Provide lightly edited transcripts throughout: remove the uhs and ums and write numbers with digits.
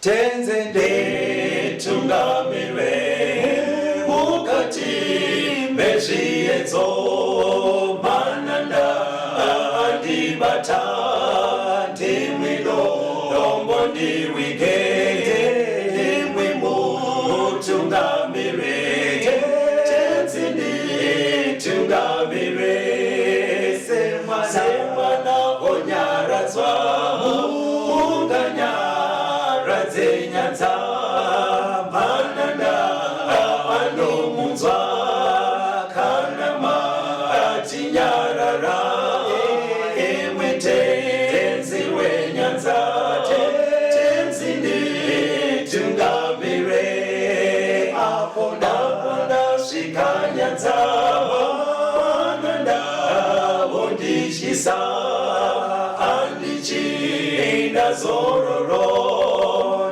tenzende tungamire mukati mezviedzo mananda andibata ndimwino dombo ndiwike ndimwimo tungamire tenzende tungamire semwana onyaradzwa unganyaradzwe nyanza mananda anomunzwa kana matinyarara emwete tenzi wenyanza tenzinde tungamire apo ndasvika nyanza mananda vondishisa andichienda zororo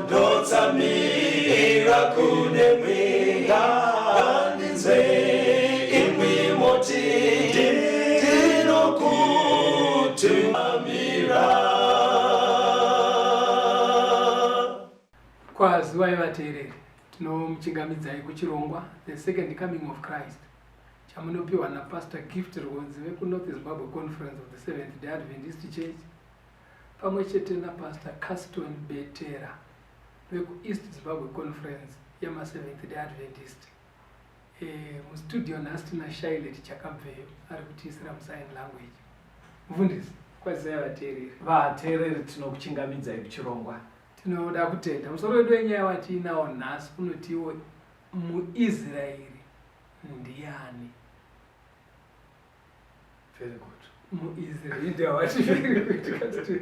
ndotsamira kune mwenga andinzwe imwi moti ndinokutumamira. Kwaziwa vateereri, tinomuchingamidzai kuchirongwa The Second Coming of Christ chamunopiwa naPastor Gift Ronzi vekuNorth Zimbabwe Conference of the Seventh-day Adventist Church pamwe chete naPastor Caston Betera vekuEast Zimbabwe Conference yama-Seventh-day Adventist. Mustudio nhasi tina Shailete Chakabveyo ari kutiisira musign language. Mufundisi, kwaziwa vateereri. Vateereri tinokuchingamidzai kuchirongwa. Tinoda kutenda musoro wedu wenyaya watiinawo nhasi unotiwo muIsraeri Ndiani. Very good. Muisraeri ndawati very good.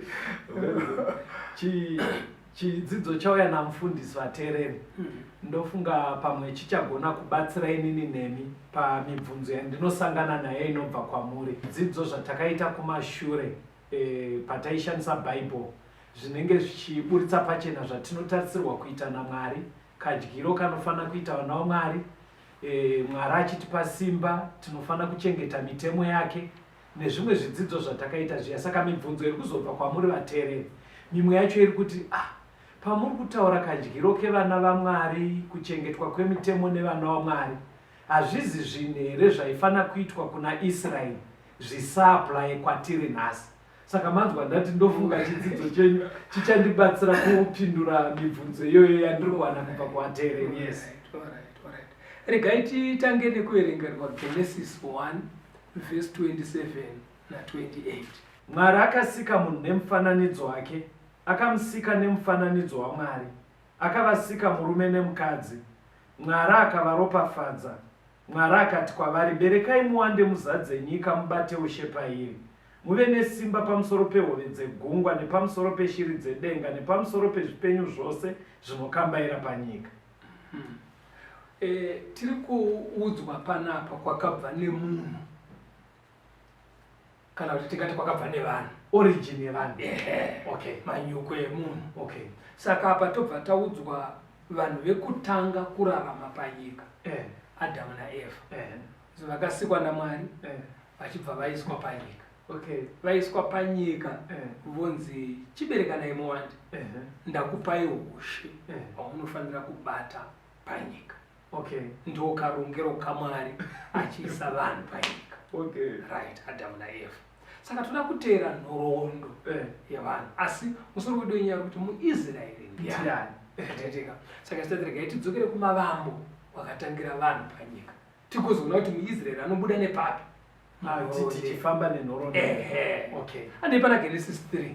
Chidzidzo chauya namufundisi vateereri. Ndofunga pamwe chichagona kubatsira inini nemi pamibvunzo yandinosangana nayo inobva kwamuri. Dzidzo zvatakaita kumashure pataishandisa Bible zvinenge zvichiburitsa pachena zvatinotarisirwa kuita naMwari, kadyiro kanofana kuita vana vaMwari, Mwari achitipa simba tinofana kuchengeta mitemo yake nezvimwe zvidzidzo zvatakaita zviya. Saka mibvunzo iri kuzobva kwamuri vateereri, mimwe yacho iri kuti pamuri kutaura kadyiro kevana vaMwari, kuchengetwa kwemitemo nevana vaMwari, hazvizi zvinhu here zvaifana kuitwa kuna Israeri zvisaapply kwatiri nhasi? Saka manzwa ndati ndofunga chidzidzo chenyu chichandibatsira kupindura mibvunzo iyoyo yandiri kuwana kubva kuvateereri. Yes. Alright. Regai titange nekuverengerwa Genesis 1 verse 27 na 28. Mwari akasika munhu nemufananidzo wake, akamusika nemufananidzo waMwari, akavasika murume nemukadzi. Mwari akavaropafadza. Mwari akati kwavari, berekai muwande muzadze nyika, mubate ushe pairi, muve nesimba pamusoro pehove dzegungwa nepamusoro peshiri dzedenga nepamusoro pezvipenyu zvose zvinokambaira panyika. Tiri kuudzwa panapa kwakabva nemunhu kana kuti tikati kwakabva nevanhu, origin yevanhu. Okay, manyuko emunhu. Okay. Saka apa tobva taudzwa vanhu vekutanga kurarama panyika, Adamu naEva, vakasikwa naMwari vachibva vaiswa panyika. Okay. Vaiswa panyika vonzi chiberekanai muwande, ndakupai ushe hwamunofanira kubata panyika. Okay. Ndo karongero kaMwari achiisa vanhu panyika. Okay. Right, Adamu naEva. Saka toda kuteera nhoroondo yevanhu, asi musoro wedu wenyaya kuti muIsraeri Ndiani. Saka titaregai tidzokere kumavambo wakatangira vanhu panyika, tikuzoona kuti muIsraeri anobuda nepapi tichifamba nenhoroondo. Okay. Ande pana Genesis 3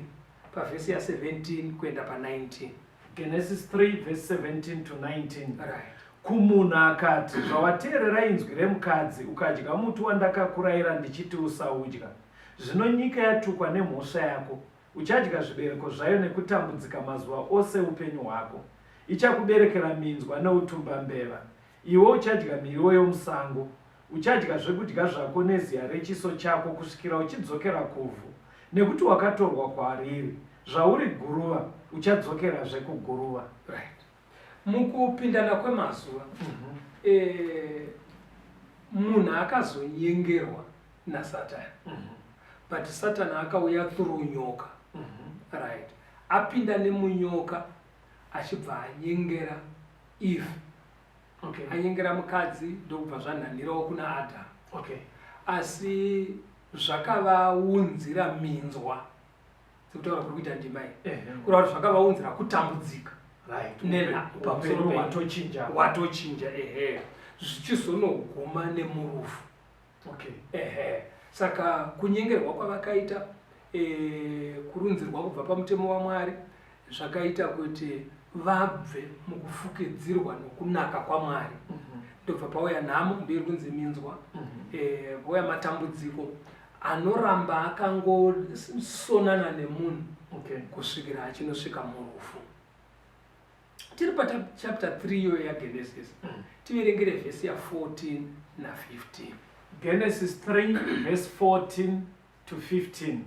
pavhesi ya17 kuenda pa19. Genesis 3 verse 17 to 19. Right. Kumunhu akati, zvawateerera inzwi remukadzi ukadya muti wandakakurayira ndichiti usaudya. Zvino nyika yatukwa nemhosva yako, uchadya zvibereko zvayo nekutambudzika mazuva ose upenyu hwako. Ichakuberekera minzwa neutumbambeva. Iwe uchadya miriwo yomusango. Uchadya zvekudya zvako neziya rechiso chako kusvikira uchidzokera kuvhu, nekuti wakatorwa kwariri. Zvauri guruva, uchadzokera zvekuguruva. Right. Mukupindana kwemazuva, munhu akazonyengerwa naSatani. But Satani akauya through nyoka. Right. Apinda nemunyoka achibva anyengera Eve. Okay. Anyengera mukadzi ndokubva zvanhanhirawo kuna Adam. Okay. Asi zvakavaunzira minzwa dzekutaura kuri kuita ndimai kureva kuti zvakavaunzira kutambudzika pamusoro watochinja zvichizonoguma nemurufu. Saka kunyengerwa kwavakaita kurunzirwa kubva pamutemo waMwari zvakaita kuti vabve mukufukidzirwa nokunaka kwaMwari. Ndobva pauya nhamo mberi kunzi minzwa, pauya matambudziko anoramba akangosonana nemunhu kusvikira achinosvika murufu. Tiri chapter 3 yo yaGenesis, tiverengere vhesi ya14 na15. Genesis 3 verse 14 to 15.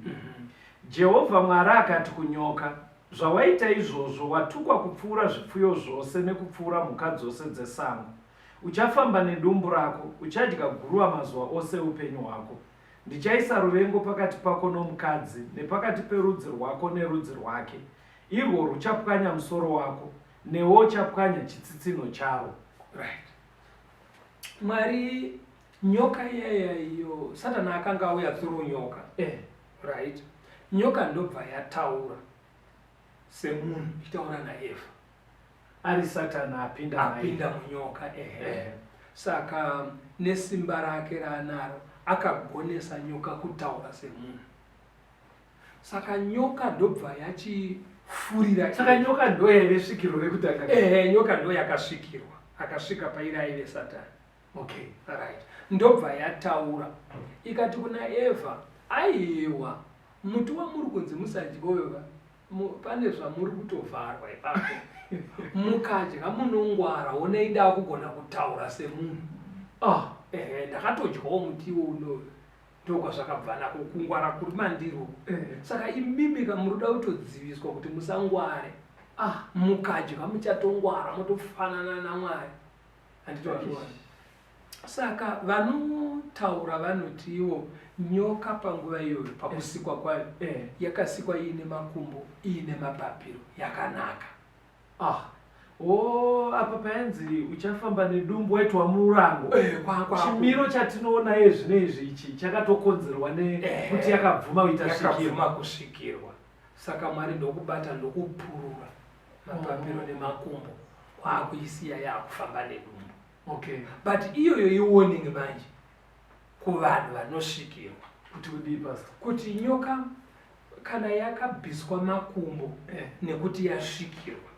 Jehovha Mwari akati kunyoka, zvawaita izvozvo watukwa kupfuura zvipfuyo zvose nekupfuura mhuka dzose dzesango. Uchafamba nedumbu rako, uchadya guruva mazuva ose upenyu hwako. Ndichaisa ruvengo pakati pako nomukadzi, nepakati perudzi rwako nerudzi rwake. Irwo ruchapwanya musoro wako, newo chapwanya chitsitsino charo. Right. Mwari nyoka iyo Satani akanga auya through nyoka. Right. Nyoka ndobva yataura semunhu ichitaura naEva. Ari Satani apinda munyoka. Saka nesimba rake raanaro akagonesa nyoka kutaura semunhu. Saka nyoka ndobva yachifurira. Saka nyoka ndo yaivesvikirwa rekutanga. Nyoka ndo yakasvikirwa, akasvika pairi aive Satani. Right. Ndobva yataura ikati kuna Eva, aiwa muti wamuri kunzi musadyoiwa, pane zvamuri kutovharwa ipapo. Mukadya munongwara, onei ndava kugona kutaura semunhu. Ndakatodyawo muti uno, ndokwazvakabva nako kungwara kuri mandiro. Saka imimika muri kuda kutodziviswa kuti musangware. Mukadya muchatongwara, motofanana naMwari. Handitozviona. Saka vanotaura vanoti iwo nyoka panguva iyoyo pakusikwa kwayo yakasikwa iine makumbo, iine mapapiro, yakanaka. Apa painzi uchafamba nedumbu waitwa murango. Chimiro chatinoona zvinezvi ichi chakatokonzerwa nekuti yakabvuma kuita kusvikirwa. Saka Mwari ndokubata ndokupurura mapapiro nemakumbo kwakuisiya yakufamba nedumbu. But iyoyo iwarning manje kuvanhu vanosvikirwa kuti nyoka kana yakabviswa makumbo nekuti yasvikirwa,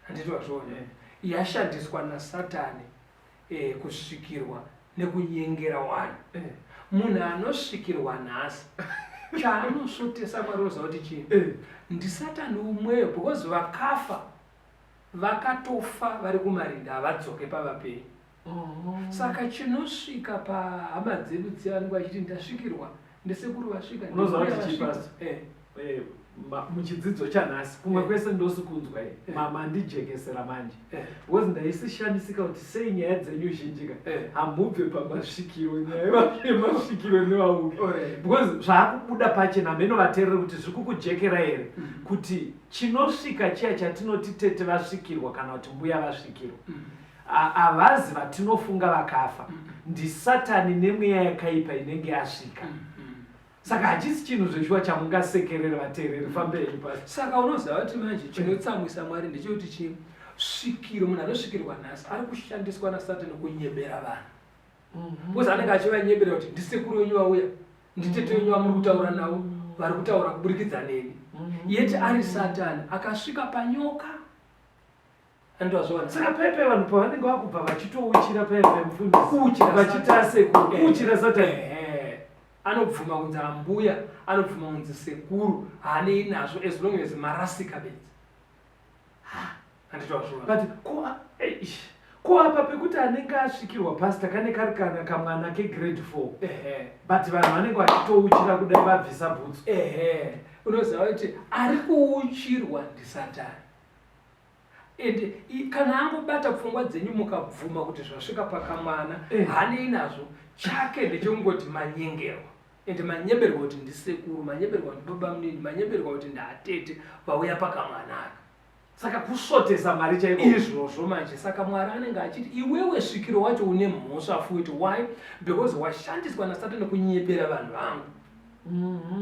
handitozviona, yashandiswa naSatani kusvikirwa nekunyengera vanhu. Munhu anosvikirwa nhasi chaanosvotesa Mwari unoziva kuti chii? NdiSatani umweyo, because vakafa vakatofa vari kumarinda havadzoke pavapenyu. Saka chinosvika pahama dzedu dzivanenge vachiti ndasvikirwa, ndesekuru vasvika. Muchidzidzo chanhasi kumwe kwese ndosi kunzwa mandijekesera manje, because ndaisishamisika kuti sei nyaya dzenyu zhinjika hamubve pamasvikiro, nyaya yemasvikiro nevauya, because zvaakubuda pachena meno vateereri kuti zviri kukujekera here kuti chinosvika chiya chatinoti tete vasvikirwa kana kuti mbuya vasvikirwa havazi vatinofunga vakafa, ndiSatani nemweya yakaipa inenge yasvika. Saka hachisi chinhu zvechiwa chamungasekerera vateereri, fambei pasi. Saka unoziva kuti manje chinotsamwisa Mwari ndechekuti chisvikiro, munhu anosvikirwa nhasi ari kushandiswa naSatani kunyebera vanhu. Because anenge achivanyebera kuti ndisekuru wenyu vauya, nditete wenyu vamuri kutaura navo, vari kutaura kuburikidza neni. Yeti ari Satani akasvika panyoka. Saka pepe vanhu pavanenge vakubva vachitouchira pepe mufundisi, vachita sekuru, kuuchira Satani. Anobvuma kunzi ambuya, anobvuma kunzi sekuru, haanei nazvo as long as marasika bedzi. But ko apa pekuti anenge asvikirwa pastor kane kari kana kamwana kegrade 4, but vanhu vanenge vachitouchira kudai vabvisa bhutsu. Unoziva kuti ari kuuchirwa ndiSatani. And kana angobata pfungwa dzenyu mukabvuma kuti zvasvika pakamwana, haanei nazvo, chake ndechongoti manyengerwa. And manyeberwa kuti ndisekuru, manyeberwa kuti baba munini, manyeberwa kuti ndaatete vauya pakamwana aka. saka kusvotesa mari chaiko izvozvo manje. Saka Mwari anenge achiti iwewe svikiro wacho une mhosva futi. Why? Because washandiswa naSatani kunyepera vanhu vangu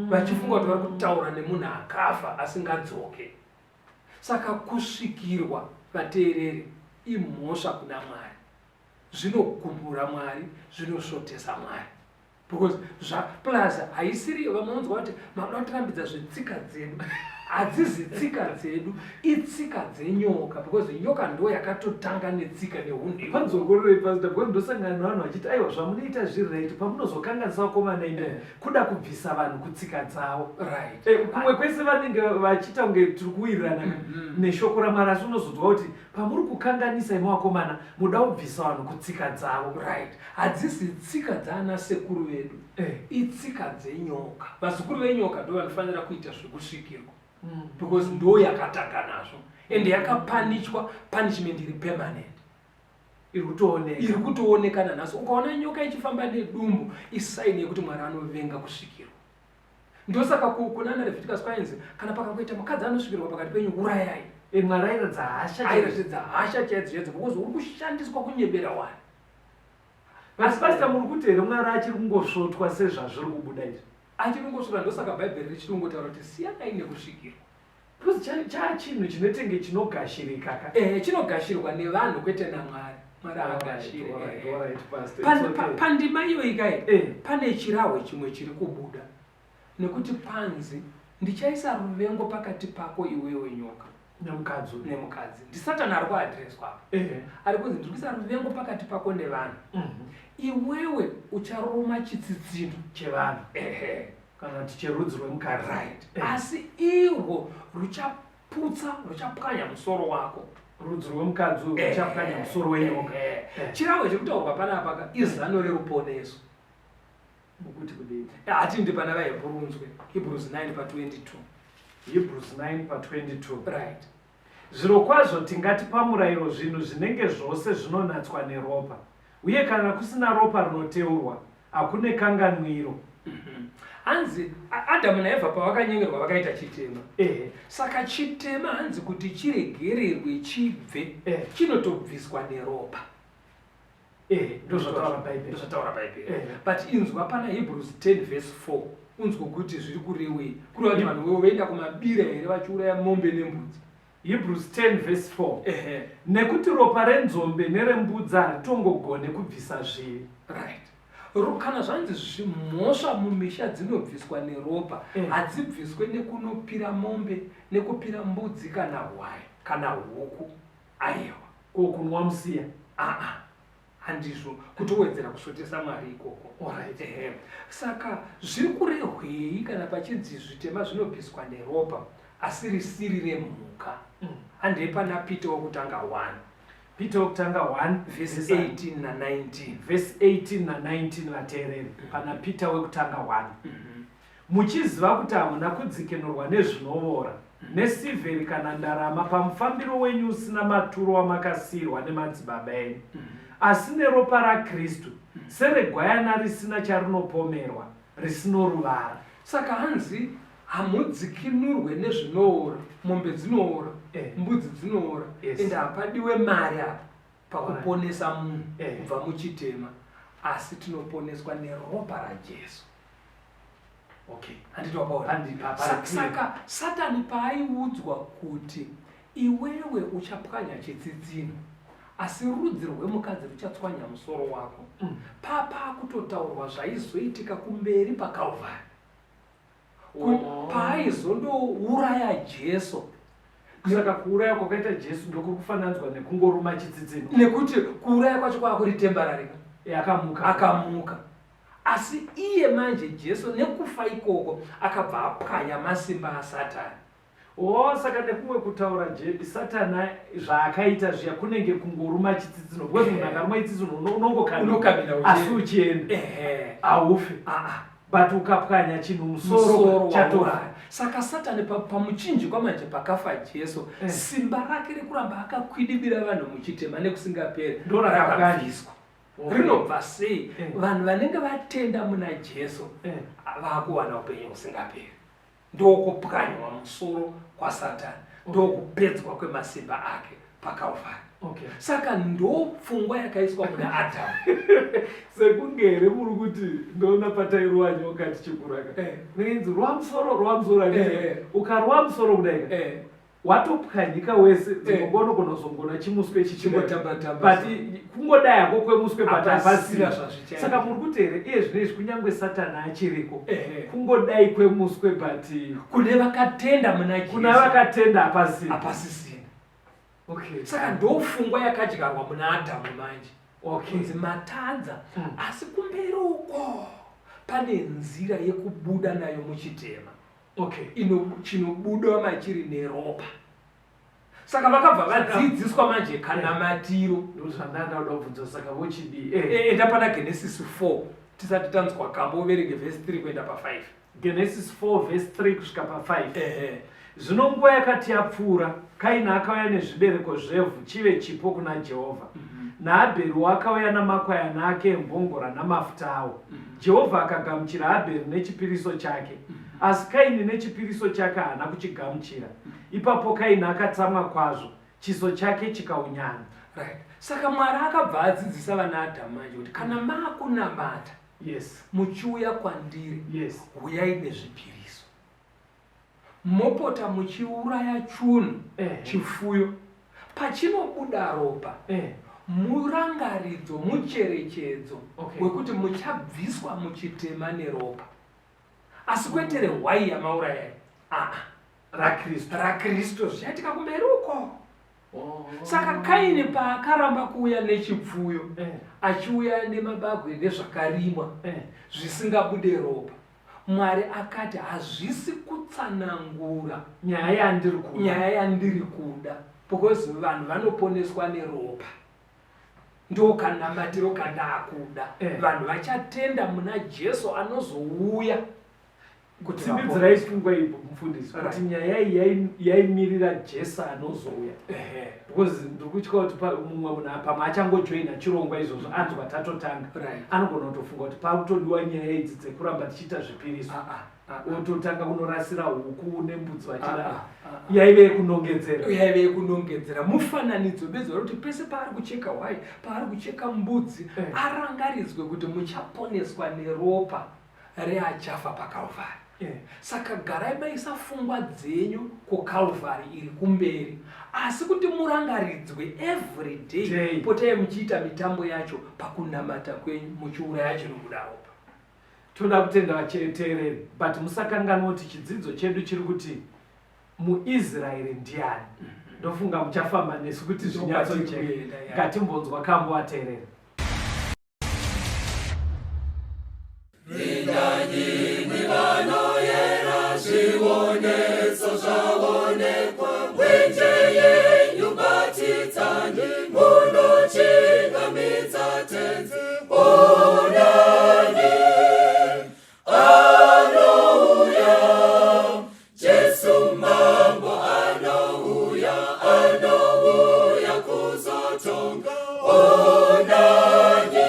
vachifunga kuti vari kutaura nemunhu akafa asingadzoke. Saka kusvikirwa vateereri imhosva kuna Mwari, zvinogumura Mwari, zvinosvotesa Mwari. Because plus haisiri vamonzwa kuti manoda kutirambidza zvetsika dzedu. Hadzizi tsika dzedu, itsika dzenyoka, because nyoka ndo yakatotanga netsika nehunhu. Panzongororei pastor, because ndosangana navanhu vachiti aiwa zvamunoita zvireti pamunozokanganisa vakomana ine kuda kubvisa vanhu kutsika dzavo. Right. Kumwe kwese vanenge vachita kunge tiri kuwirirana neshoko raMwari, asi unozonzwa kuti pamuri kukanganisa imi vakomana muda kubvisa vanhu kutsika dzavo. Right. Hadzisi tsika dzaana sekuru vedu, itsika dzenyoka. Vazukuru venyoka ndo vanofanira kuita zvekusvikirwa. Because ndo yakatanga nazvo and yakapanishwa, punishment iri permanent, iri kutoonekana naso. Ukaona nyoka ichifamba nedumbu isaini yekuti Mwari anovenga kusvikirwa. Ndosaka kuna Leviticus kwainzi kana pakangoita mukadzi anosvikirwa pakati penyu urayai. Mwari airatidza hasha chaidzo because uri kushandiswa kunyepera vanhu. Asi pastor, muri kuti here Mwari achiri kungosvotwa sezvazviri kubuda izvi? Achirongosvota. Ndosaka Bhaibheri richirungotaura kuti siyanai nekusvikirwa. Because chinhu chinotenge chinogashirika ka. Chinogashirwa nevanhu kwete naMwari. Mwari agashire. Pandima iyoyi pane chirahwe chimwe chiri kubuda. Nekuti panzi ndichaisa ruvengo pakati pako iwewe nyoka nemukadzi. NdiSatani ari kuadhireswa apa. Ari kunzi ndiri kuisa ruvengo pakati pako nevanhu. Iwewe ucharuma chitsitsino chevanhu. Kana kuti cherudzi rwemukadzi. Right. Asi irwo ruchapwanya musoro wako. Rudzi rwemukadzi ruchapwanya musoro wenyoka. Chirahwe chiri kutaurwa panapa izano reruponeso. Mukuti kudini? Hatindi pana vaHebrew unzwe. Hebrews 9:22. Hebrews 9:22. Right. Zvirokwazvo tingati pamurayiro zvinhu zvinenge zvose zvinonatswa neropa, uye kana kusina ropa rinoteurwa hakune kanganwiro. Hanzi Adamu naEvha pavakanyengerwa vakaita chitema. Saka chitema hanzi kuti chiregererwe chibve, chinotobviswa neropa. Ndozvataura Bhaibheri. But inzwa pana Hebrews 10:4. Unzwa kuti zviri kurewei. Kureva kuti vanhu voenda kumabira here vachiuraya mombe nembudzi. Hebrews 10:4. Nekuti ropa renzombe nerembudzi haritongogone kubvisa zvivi. Right. Kana zvanzi mhosva mumisha dzinobviswa neropa, hadzibviswe nekunopira mombe, nekupira mbudzi kana hwai kana huku. Aiwa. Kunwa musiya. Handizvo kutowedzera kusvotesa Mwari ikoko. Saka zviri kurehwei kana pachinzi zvitema zvinobviswa neropa asi risiri remhuka. Handei pana Peter wokutanga 1. Peter wokutanga 1 verse 18 na19. Verse 18 na19 vateereri. Pana Peter wokutanga 1. Muchiziva kuti hamuna kudzikinurwa nezvinovora, nesivheri kana ndarama pamufambiro wenyu usina maturo wamakasiyirwa nemadzibaba enyu, asi neropa raKristu, seregwayana risina charinopomerwa, risino ruvara. Saka hanzi hamudzikinurwe nezvinoora, mombe dzinoora, mbudzi dzinoora, ende hapadiwe mari apa pakuponesa munhu kubva muchitema, asi tinoponeswa neropa raJesu. Saka Satani paaiudzwa kuti iwewe uchapwanya chitsitsino, asi rudzi rwemukadzi ruchatswanya musoro wako, pakutotaurwa zvaizoitika kumberi paKalvari. Paaizondouraya Jesu. Saka kuuraya kwakaita Jesu ndokuri kufananidzwa nekungoruma chitsitsino. Nekuti kuuraya kwacho kwakuri temporary, akamuka. Asi iye manje Jesu nekufa ikoko akabva apwanya masimba aSatani. Saka nekumwe kutaura Satani zvaakaita zviya kunenge kungoruma chitsitsino. Because munhu akaruma chitsitsino unongokabira asi uchienda. Haufi. But ukapwanya chinhu musoro chatora. Saka Satani pamuchinjikwa manje pakafa Jesu, simba rake rekuramba akakwidibira vanhu muchitema nekusingaperi ndorakaviswa. Rinobva sei vanhu vanenge vatenda muna Jesu vakuwana upenyu husingaperi. Ndokupwanywa musoro kwaSatani. ndokupedzwa kwemasimba ake paKalvari. Saka ndopfungwa yakaiswa muna Adamu. Sekungere muri kuti ndona patairuwa nyoka tichikuraka. Nenzi rwamusoro ukarwa musoro kudai. Watopwanyika wese dzinogono kunozongona chimuswe chichingotamba but kungodai yako kwemuswe patapasira. Saka muri kuti here iye zvinezvi kunyangwe Satani achiriko kungodai kwemuswe but kune vakatenda muna Jesu, kuna vakatenda apasisina. Saka ndopfungwa yakadyarwa muna Adamu manje. Kunzi matadza asi kumberi uko pane nzira yekubuda nayo muchitema. Chinobudwa machiri neropa. Saka vakabva vadzidziswa manje kanamatiro. Ndozvandanda kubvunza saka vochidi. Enda pana Genesis 4 tisati tanzwa kambo uverenge verse 3 kuenda pa5. Genesis 4 verse 3 kusvika pa5. Zvino nguva yakati yapfuura, Kaini akauya nezvibereko zvevhu chive chipo kuna Jehovha. naAbheri wakauya namakwayana ake embongora namafuta awo. Jehovha akagamuchira Abheri nechipiriso chake, asi Kaini nechipiriso chake haana kuchigamuchira. Ipapo Kaini akatsamwa kwazvo, chiso chake chikaunyana. Saka Mwari akabva adzidzisa vana Adamu manje kuti kana makunamata, muchiuya kwandiri, uyai nezvipiriso. Mopota muchiuraya chunhu, chifuyo, pachinobuda ropa, murangaridzo, mucherechedzo, wekuti muchabviswa muchitema neropa. Asi kwete rehwai yamaurayai, raKristu zvichaitika kumberi uko. Saka Kaini paakaramba kuuya nechipfuyo, achiuya nemabagwe nezvakarimwa, zvisingabude ropa, Mwari akati hazvisi kutsanangura nyaya yandiri kuda, because vanhu vanoponeswa neropa. Ndokanamatiro kandakuda, vanhu vachatenda muna Jesu anozouya. Kutimbidzirai pfungwa ipo mufundisi kuti nyaya yaimirira Jesu anozouya. Because ndikutya kuti mumwe munhu pamwe achangojoina chirongwa izvozvo anzwa tatotanga, anogona kutofunga kuti pakutodiwa nyaya idzi dzekuramba tichiita zvipiriso, ototanga kunorasira huku nembudzi vachida. Yaive kunongedzera mufananidzo bezwa kuti pese paari kucheka hwai, paari kucheka mbudzi, arangaridzwe kuti muchaponeswa neropa reachafa paKalvari. Saka garai maisa pfungwa dzenyu kuKalvari iri kumberi, asi kuti murangaridzwe every day, potai muchiita mitambo yacho pakunamata kwenyu, muchiuraya chinobuda ropa. Toda kutenda vateereri, but musakanganwa kuti chidzidzo chedu chiri kuti muIsraeri ndiani. Ndofunga muchafamba nesu kuti zvinyatsocheka. Ngatimbonzwa kambo vateereri. Ndiani vanoyera zvionetso zvaonekwa, mwenje yenyu batitsani munochingamidza tenzi. Onani anouya, Jesu mambo anouya kuzotonga. Onani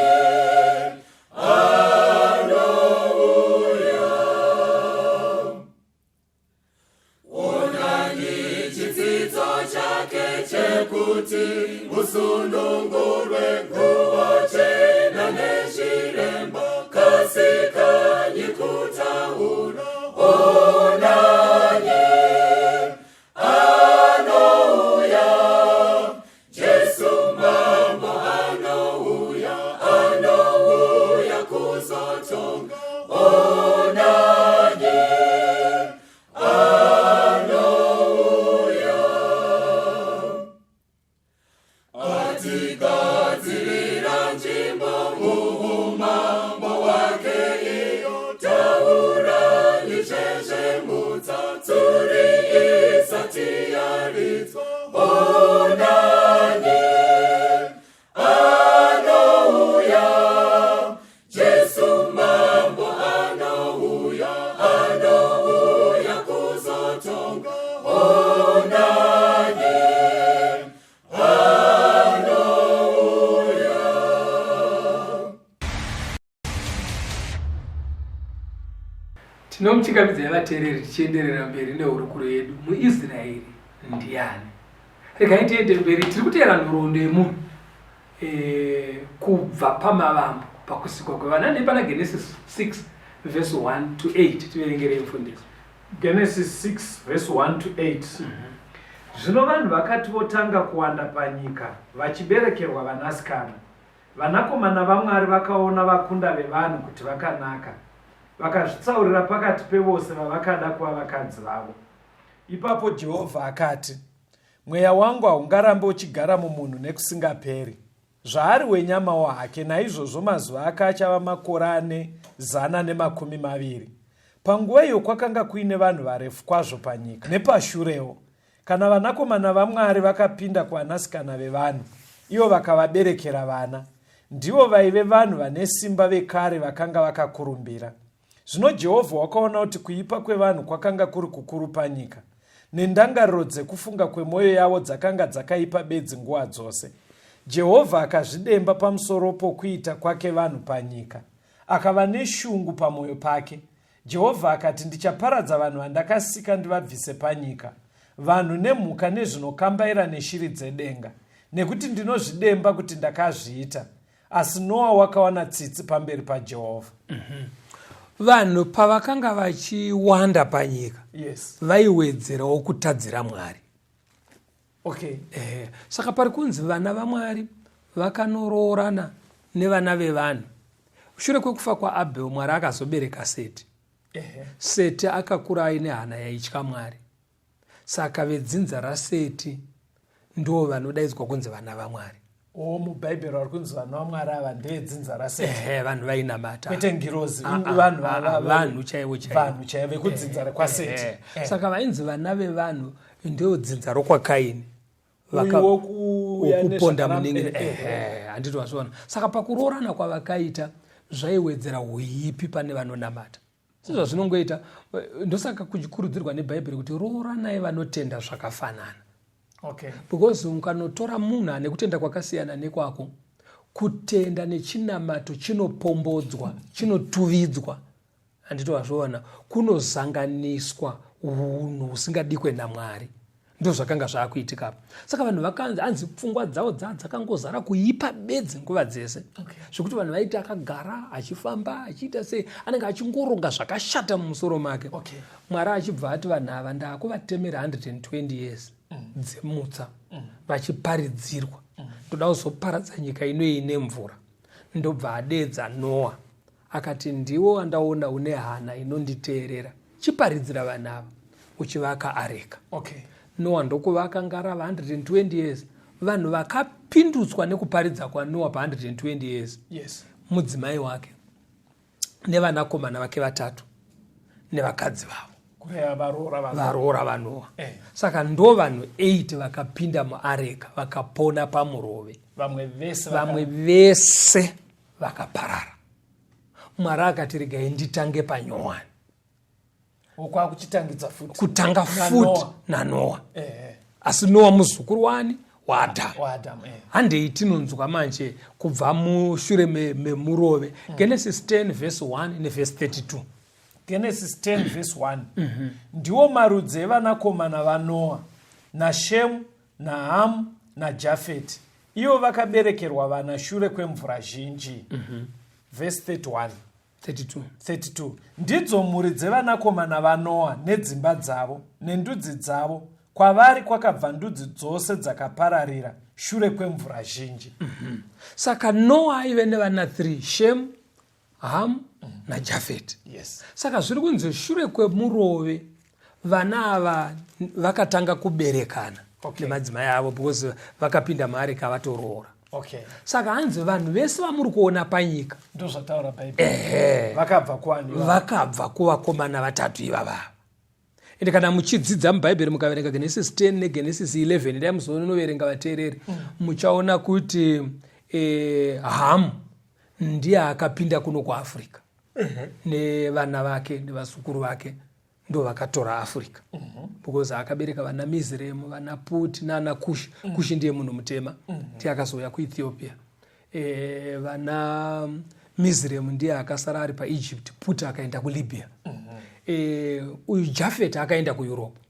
chekuti musunungurwe nguva chena nezviremba, kasikanyi kutaura. Onani anouya, Jesu mambo anouya kuzotonga. Onani atigadzirira nzvimbo muumambo wake iyo, taurani chezvemudza tsuri isati yaridzwa. Onani anouya, Jesu mambo anouya kuzotonga. Onani tinomuchingamidzai vateereri tichienderera mberi nehurukuro yedu. muIsraeri ndiani. Rega tiende mberi, tiri kuteera nhoroondo yemunhu kubva pamavambo pakusikwa kwevana. Nepana Genesis 6 verse 1 to 8 tiverengere mfundiso. Genesis 6 verse 1 to 8. Zvino vanhu vakati votanga kuwanda panyika vachiberekerwa vanasikana, vanakomana vaMwari vakaona vakunda vevanhu kuti vakanaka, vakazvitsaurira pakati pevose vavakada kuva vakadzi vavo. Ipapo Jehovha akati, mweya wangu haungarambe uchigara mumunhu nekusingaperi. Zvaari wenyamawo hake, naizvozvo mazuva ake achava makore 420. Panguva iyo kwakanga kuine vanhu varefu kwazvo panyika. Nepashurewo, kana vanakomana vaMwari vakapinda kuvanasikana vevanhu, ivo vakavaberekera vana, ndivo vaive vanhu vane simba vekare vakanga vakakurumbira. Zvino Jehovha wakaona kuti kuipa kwevanhu kwakanga kuri kukuru panyika, nendangariro dzekufunga kwemwoyo yavo dzakanga dzakaipa bedzi nguva dzose. Jehovha akazvidemba pamusoro pokuita kwake vanhu panyika, akava neshungu pamwoyo pake. Jehovha akati, ndichaparadza vanhu vandakasika ndivabvise panyika, vanhu nemhuka nezvinokambaira neshiri dzedenga, nekuti ndinozvidemba kuti ndakazviita. Asi Noa wakawana tsitsi pamberi paJehovha. Vanhu pavakanga vachiwanda panyika, Yes. vaiwedzerawo kutadzira Mwari. Okay. Saka pari kunzi vana vaMwari vakanoroorana nevana vevanhu. Shure kwekufa kwaAbheri, Mwari akazobereka Seti. Seti akakura aine hana yaitya Mwari. Saka vedzinza raSeti ndo vanodaidzwa kunzi vana vaMwari. Mubhaibheri vari kunzi vanhu vaMwari ava ndevedzinza raSeti. Vanhu vainamata. Kwete ngirozi, vanhu chaivo vekudzinza kwaSeti. Saka vainzi vana vevanhu ndio dzinza rokwakaini. Wokuponda muningiri. Handiti wazviona. Saka pakuroorana kwavakaita zvaiwedzera uipi pane vanonamata. Sizvo zvinongoita. Ndosaka kuchikurudzirwa neBhaibheri kuti rooranai vanotenda zvakafanana. Okay. Because ukanotora munhu ane kutenda kwakasiyana nekwako, kutenda nechinamato chinopombodzwa, chinotuvidzwa. Handiti wazviona. Kunozanganiswa unhu husingadikwe naMwari. Ndo zvakanga zvaakuitika. Saka vanhu vakanzi anzi pfungwa dzavo dzakangozara kuipa bedzi nguva dzese. Zvekuti vanhu vaiti akagara achifamba achiita sei anenge achingoronga zvakashata mumusoro make. Mwari achibva ati vanhu ava ndakuvatemera 120 years dzemutsa vachiparidzirwa. Ndoda kuzoparadza nyika inoyi nemvura. Ndobva adedza Noa akati ndiwo andaona une hana inonditeerera. Chiparidzira vanhu ava uchivaka areka. Noa ndokuvaka ngarava 120 years. Vanhu vakapindutswa nekuparidza kwaNoa pa 120 years. Yes. Mudzimai wake nevanakomana vake 3 nevakadzi vavo. Varoora vaNoa. Saka ndo vanhu 8 vakapinda muareka vakapona pamurove. Vamwe vese vakaparara. Mwari akati regai nditange paNyohani. Kutanga futi naNoa. Asi Noa muzukuru wani waAdhamu. Handei tinonzwa manje kubva mushure memurove. Genesis 10 verse 1 neverse 32. Genesis 10 verse 1. Ndiwo marudzi evanakomana vaNoa, naShemu, naHamu, naJafeti. Ivo vakaberekerwa vana shure kwemvura zhinji. Verse 32. Ndidzo mhuri dzevanakomana vaNoa nedzimba dzavo nendudzi dzavo. Kwavari kwakabva ndudzi dzose dzakapararira shure kwemvura zhinji. Saka Noa aive nevana 3, Shemu, Hamu naJafeti. Yes. Saka zviri kunzi shure kwemurove vana ava vakatanga kuberekana nemadzimai avo because vakapinda muareka vatoroora. Saka hanzi vanhu vese vamuri kuona panyika ndozvataura Bhaibheri vakabva kuvakomana 3 ivava. Ende kana muchidzidza muBhaibheri mukaverenga Genesis 10 neGenesis 11 ndai muzonoverenga vateereri muchaona kuti Hamu ndiye akapinda kuno kuAfrica nevana vake nevazukuru vake ndo vakatora Africa. Because akabereka vana Muisrael, vana Puti nana Kushi. Kushi ndiye munhu mutema. Ndiye akazouya kuEthiopia. Vana Muisrael ndiye akasara ari paEgypt. Puti akaenda kuLibya. Uyu Jafet akaenda kuEurope.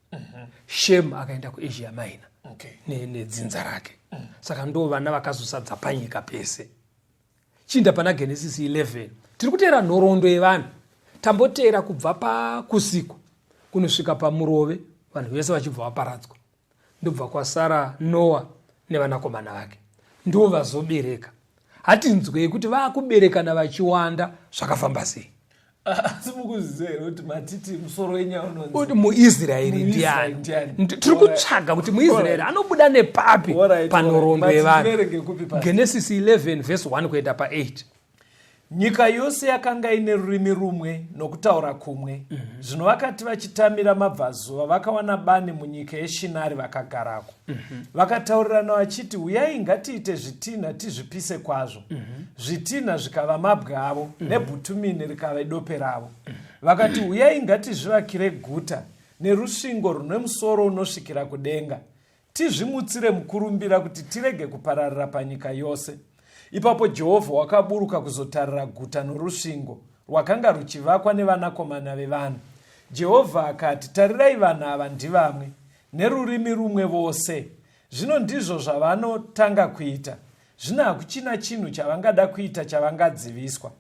Shemu akaenda kuAsia Minor nedzinza rake. Saka ndo vana vakazosadza panyika pese. Chinda pana Genesis 11 tiri kuteera nhoroondo yevanhu. Tamboteera kubva pakusiku kunosvika pamurove, vanhu vese vachibva vaparadzwa. Ndobva kwasara Noa nevanakomana vake, ndo vazobereka. Hatinzwei kuti vakuberekana vachiwanda zvakafamba sei. Asi mukuzizera kuti matiti musoro wenyaya unonzi kuti muIsraeri ndiani. Tiri kutsvaga kuti muIsraeri anobuda nepapi panhoroondo yevanhu. Genesis 11 verse 1 kuenda pa8. Nyika yose yakanga ine rurimi rumwe nokutaura kumwe. Zvino vakati vachitamira mabvazuva vakawana bani munyika yeShinari vakagarako. Vakataurirana vachiti, uyai ngatiite zvitinha tizvipise kwazvo. Zvitinha zvikava mabwe avo, nebhutumini rikava dope ravo. Vakati, uyai ngatizvivakire guta nerusvingo rune musoro unosvikira kudenga. Tizvimutsire mukurumbira kuti tirege kupararira panyika yose. Ipapo Jehovha wakaburuka kuzotarira guta norusvingo rwakanga ruchivakwa nevanakomana vevanhu. Jehovha akati, tarirai vanhu ava ndivamwe, nerurimi rumwe vose. Zvino ndizvo zvavanotanga kuita. Zvino hakuchina chinhu chavangada kuita chavangadziviswa.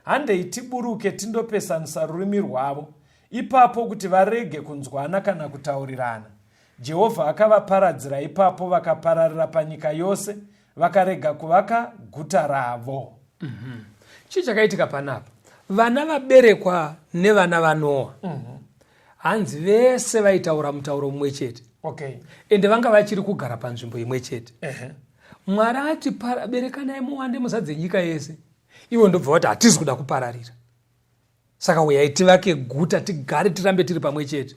Handei tiburuke tindopesanisa rurimi rwavo, ipapo kuti varege kunzwana kana kutaurirana. Jehovha akavaparadzira ipapo vakapararira panyika yose, vakarega kuvaka guta ravo. Chii chakaitika panapa? Vana vaberekwa nevana vaNoa. Hanzi vese vaitaura mutauro mumwe chete. Ende vanga vachiri kugara panzvimbo imwe chete. Mwari ati berekanai muwande muzadze nyika yese. Ivo ndobva vati hatizi kuda kupararira. Saka uyai tivake guta tigare tirambe tiri pamwe chete.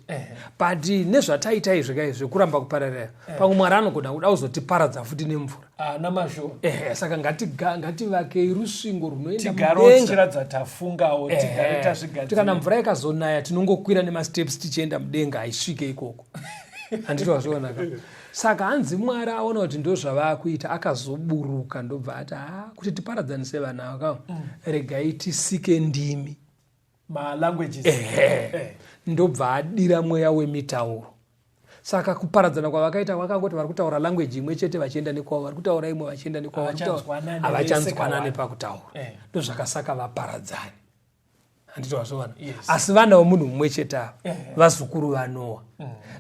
But nezvataita izvi zvekuramba kupararira, pamwe Mwari anogona kuda kuzotiparadza futi nemvura. Namashuwa. Saka ngativake rusvingo runoenda mudenga. Tafungawo tigare tazvigadzira. Kana mvura ikazonaya tinongokwira nemasteps tichienda mudenga aisvike ikoko. Handiti wazviona ka. Saka hanzi Mwari aona kuti ndo zvavakuita akazoburuka ndobva ati kuti tiparadzanise vana ava regai tisike ndimi. Languages. Ndobva adira mweya wemitauro. Saka kuparadzana kwavakaita vakangoti vari kutaura language imwe chete vachienda nekwavo, vari kutaura imwe vachienda nekwavo, havachanzwanana nepakutaura. Ndo zvakasaka vaparadzani. Handiti wazviona. Asi vana vomunhu mumwe chete ava vazukuru vaNoa.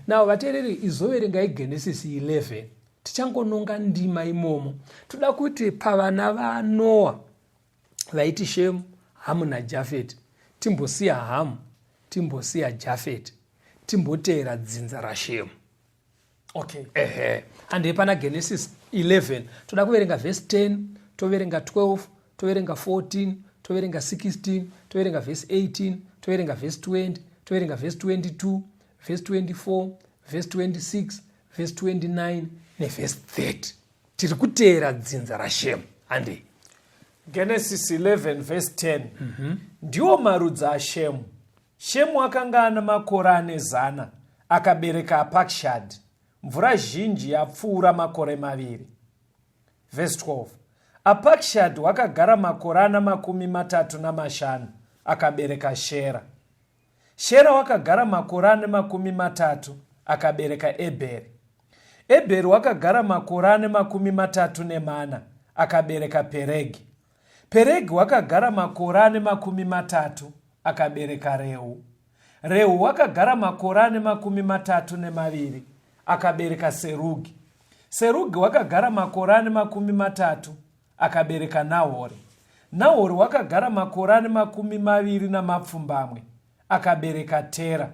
Nao vateereri, izoverengai Genesis 11 tichangononga ndima imomo. Toda kuti pavana vaNoa vaiti Shemu, Hamu naJafeti, timbosiya Hamu, timbosiya Jafeti, timboteera dzinza raShemu. Handei pana Genesis 11 toda kuverenga verse 10, toverenga 12, toverenga 14, toverenga 16, toverenga verse 18, toverenga verse 20, toverenga verse 22, verse 24, verse 26, verse 29 neverse 30. Tiri kuteera dzinza raShemu. Handei Genesis 11 verse 10. Ndiwo marudzi aShemu. Shemu akanga ana makore ane 100, akabereka Apakshad. Mvura zhinji yapfuura makore 2. Verse 12. Apakshad wakagara makore ana 35, akabereka Shera. Shera wakagara makore ane 30, akabereka Ebheri. Ebheri wakagara makore ane 34, akabereka Peregi. Peregi wakagara makore ane 30, akabereka Reu. Reu wakagara makore ane 32, akabereka Serugi. Serugi wakagara makore ane 30, akabereka Nahori. Nahori wakagara makore ane 20, akabereka Tera.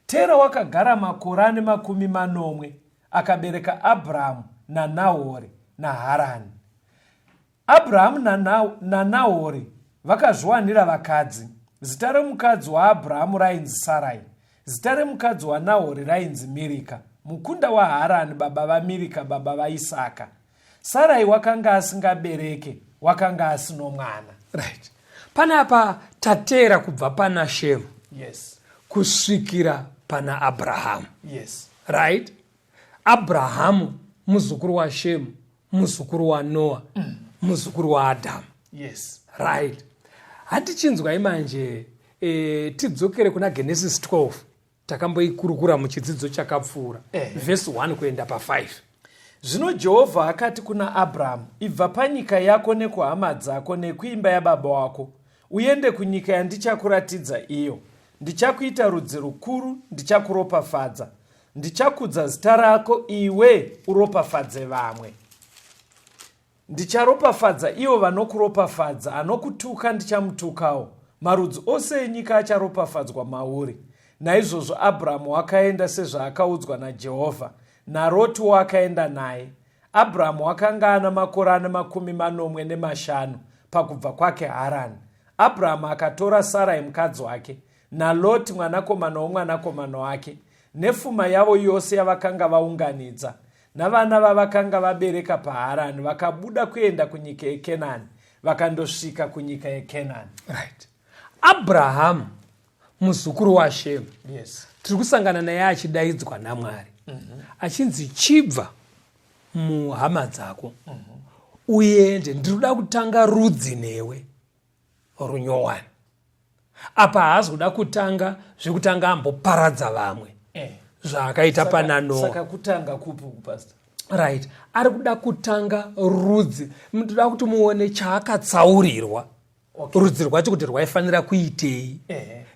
Tera wakagara makore ane 40, akabereka Abhramu naNahori naHarani. Abhramu naNahori vakazviwanira vakadzi. Zita remukadzi waAbhramu rainzi Sarai. Zita remukadzi waNahori rainzi Mirika, mukunda waHarani baba vaMirika baba vaIsaka. Sarai wakanga asingabereke, wakanga asino mwana. Right. Panapa tateera kubva pana Shemu. Yes. Kusvikira pana Abrahamu. Yes. Right? Abrahamu muzukuru waShemu, muzukuru waNoa, muzukuru waAdamu. Yes. Right. Hatichinzwai manje tidzokere kuna Genesis 12 takamboikurukura muchidzidzo chakapfuura. Verse 1 kuenda pa5. Zvino Jehovha akati kuna Abrahamu, ibva panyika yako nekuhama dzako nekuimba yababa wako, uende kunyika yandichakuratidza iyo. Ndichakuita rudzi rukuru, ndichakuropafadza. Ndichakudza zita rako, iwe uropafadze vamwe. Ndicharopafadza ivo vanokuropafadza, anokutuka ndichamutukawo. Marudzi ose enyika acharopafadzwa mauri. Naizvozvo Abrahamu wakaenda sezvaakaudzwa naJehovha, naRoti wakaenda naye. Abrahamu akanga ana makore ana 45 pakubva kwake Harani. Abrahamu akatora Sarai mukadzi wake, naLoti mwanakomana womwanakomana wake, nepfuma yavo yose yavakanga vaunganidza, navana vavakanga vabereka paHarani, vakabuda kuenda kunyika yeKenani, vakandosvika kunyika yeKenani. Right. Abrahamu muzukuru waShemu. Yes. Tiri kusangana naye achidaidzwa naMwari. Achinzi chibva muhama dzako. Uende, ndiruda kutanga rudzi newe runyowani. Apa haasi kuda kutanga zvekutanga amboparadza vamwe. Zvakaita pana Noa. Saka kutanga kupi pastor? Right. Ari kuda kutanga rudzi. Ndoda kuti muone chaakatsaurirwa. Rudzi rwacho kuti rwaifanira kuitei.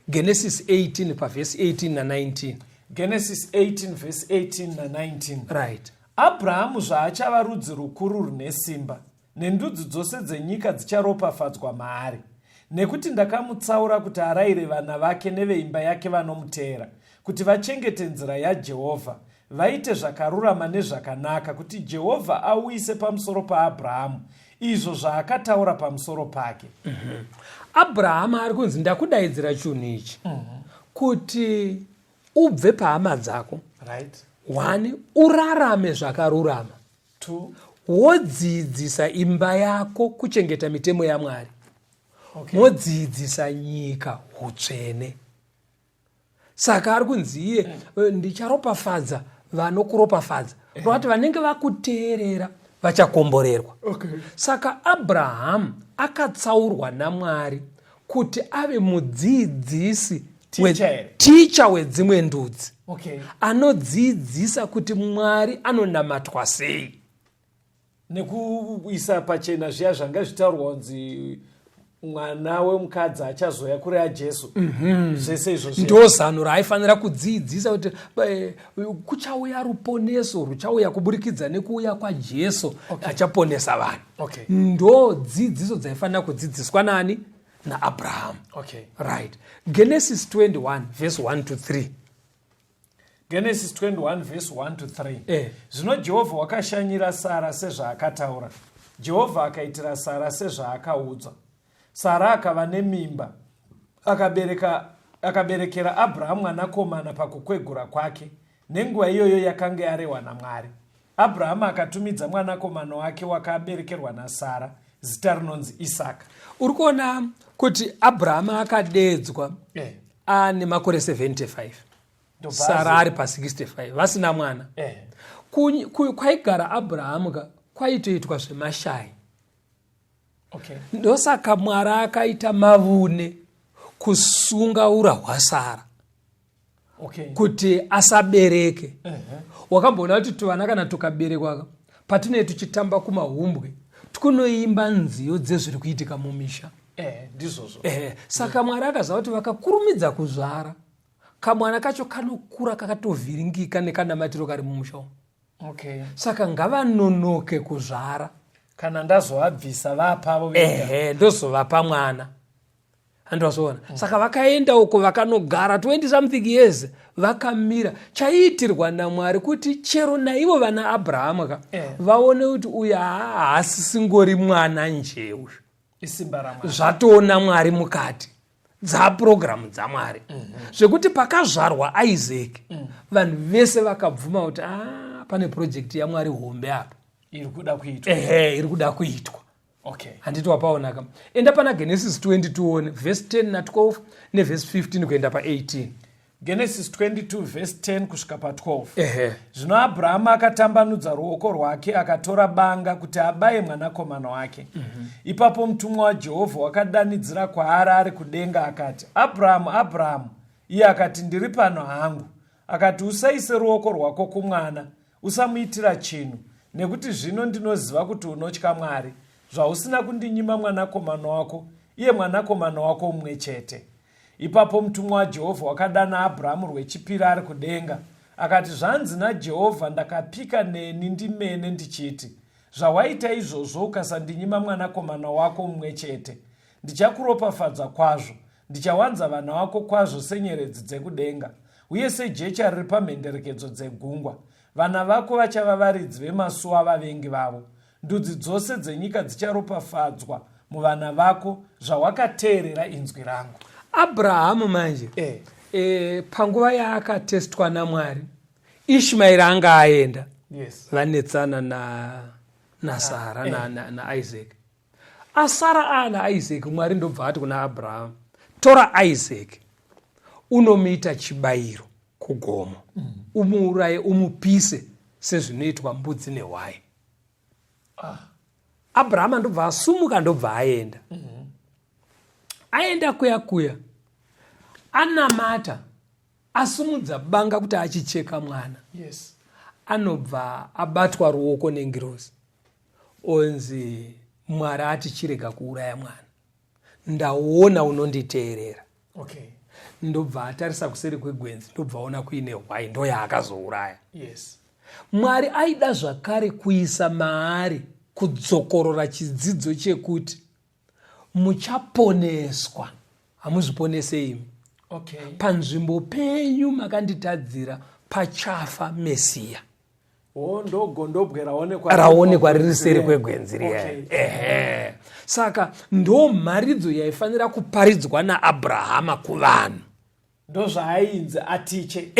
Genesis 18 pavesi 18 na19. Genesis 18 verse 18 na 19. Right. Abrahamu zvaachava rudzi rukuru rune simba, nendudzi dzose dzenyika dzicharopafadzwa maari. Nekuti ndakamutsaura kuti arayire vana vake neveimba yake vanomutera, kuti vachengete nzira yaJehovha, vaite zvakarurama nezvakanaka, kuti Jehovha auyise pamusoro paAbhurahamu izvo zvaakataura pamusoro pake. Abraham ari kunzi ndakudaidzira chinhu ichi kuti ubve pahama dzako. Right. 1. Urarame zvakarurama. 2. Wodzidzisa imba yako kuchengeta mitemo yaMwari. Modzidzisa nyika utsvene. Saka ari kunzi iye ndicharopafadza vanokuropafadza. Kuti vanenge vakuteerera vachakomborerwa. Saka Abraham akatsaurwa naMwari kuti ave mudzidzisi, ticha wedzimwe ndudzi. Anodzidzisa kuti Mwari anonamatwa sei. Nekuisa pachena zviya zvanga zvitaurwa kunzi mwana wemukadzi achazoya kure yaJesu. Zvese izvozvo ndozano raaifanira kudzidzisa kuti kuchauya ruponeso ruchauya kuburikidza nekuuya kwaJesu achaponesa vanhu. Ndo dzidziso dzaifanira kudzidziswa nani? NaAbraham. Right. Genesis 21 verse 1 to 3. Genesis 21 verse 1 to 3. Zvino Jehovha wakashanyira Sara sezvaakataura. Jehovha akaitira Sara sezvaakaudzwa. Sara akava nemimba, akaberekera Abrahamu mwanakomana pakukwegura kwake. Nenguva iyoyo yakanga yarehwa naMwari. Abrahamu akatumidza mwanakomana wake wakaberekerwa naSara zita rinonzi Isaka. Uri kuona kuti Abrahamu akadeedzwa ane makore 75. Sara ari pa65 vasina mwana. Kwaigara Abrahamu kwaitoitwa zvemashai. Ndosaka Mwari akaita mavune kusunga ura hwaSara kuti asabereke. Wakamboona kuti tuvana kana tukaberekwa patinenge tuchitamba kumahumbwe tikunoimba nziyo dzezviri kuitika mumisha. Ndizvozvo. Saka Mwari akaziva kuti vakakurumidza kuzvara, kamwana kacho kanokura kakatovhiringika nekanamatiro kari mumusha. Saka ngavanonoke kuzvara. Kana ndazovabvisa vapavo ndozovapa mwana. Andozona. Saka vakaenda uko vakanogara 20 something years vakamira. Chaitirwa naMwari kuti chero naivo vana Abrahamu vaone kuti uyu haasi singori mwana nje uyu. Isimba raMwari. Zvatoona Mwari mukati. Dzaprogramu dzaMwari. Zvekuti pakazvarwa Isaac vanhu vese vakabvuma kuti pane project yaMwari hombe apa. Iri kuda kuitwa. Iri kuda kuitwa. Handiti wapaona kama. Enda pana Genesis 22 verse 10 na 12 ne verse 15 kuenda pa 18. Genesis 22 verse 10 kusvika pa 12. Zvino Abrahamu akatambanudza ruoko rwake akatora banga kuti abaye mwanakomana wake. Ipapo mutumwa waJehovha wakadanidzira kwaari ari kudenga akati, Abrahamu, Abrahamu. Iye akati, ndiri pano hangu. akati, usaise ruoko rwako kumwana, usamuitira chinhu, nekuti zvino ndinoziva kuti unotya Mwari, zvausina kundinyima mwanakomana wako, iye mwanakomana wako mumwe chete. Ipapo mutumwa waJehovha wakadana Abhuramu rwechipiri ari kudenga, akati, zvanzi naJehovha, ndakapika neni ndimene ndichiti, zvawaita izvozvo ukasandinyima mwanakomana wako mumwe chete, ndichakuropafadza kwazvo, ndichawanza vana vako kwazvo senyeredzi dzekudenga, uye sejecha riri pamhenderekedzo dzegungwa. Vana vako vachava varidzi vemasuo avavengi vavo. Ndudzi dzose dzenyika dzicharopafadzwa muvana vako, zvawakateerera inzwi rangu. Abrahamu manje panguva yaakatestwa naMwari, Ishmaeri anga aenda, vanetsana na Sara na Isaac. Asara ana Isaac, Mwari ndobva ati kuna Abrahamu, tora Isaac unomuita chibayiro kugomo, umuuraye umupise sezvinoitwa mbudzi nehwai. Abrahamu ndobva asumuka, ndobva aenda. Aenda kuya anamata, asumudza banga kuti achicheka mwana. Anobva abatwa ruoko nengirozi, onzi Mwari ati chirega kuuraya mwana, ndaona unonditeerera. Ndobva atarisa kuseri kwegwenzi, ndobva aona kuine hwai, ndo yaakazouraya. Mwari aida zvakare kuisa maari kudzokorora chidzidzo chekuti muchaponeswa, hamuzviponese imi. Panzvimbo penyu makanditadzira pachafa Mesiya. Ndo gondobwe raonekwa riri seri kwegwenzi riya. Saka ndo mharidzo yaifanira kuparidzwa naAbrahama kuvanhu. Ndo zvaainzi atiche.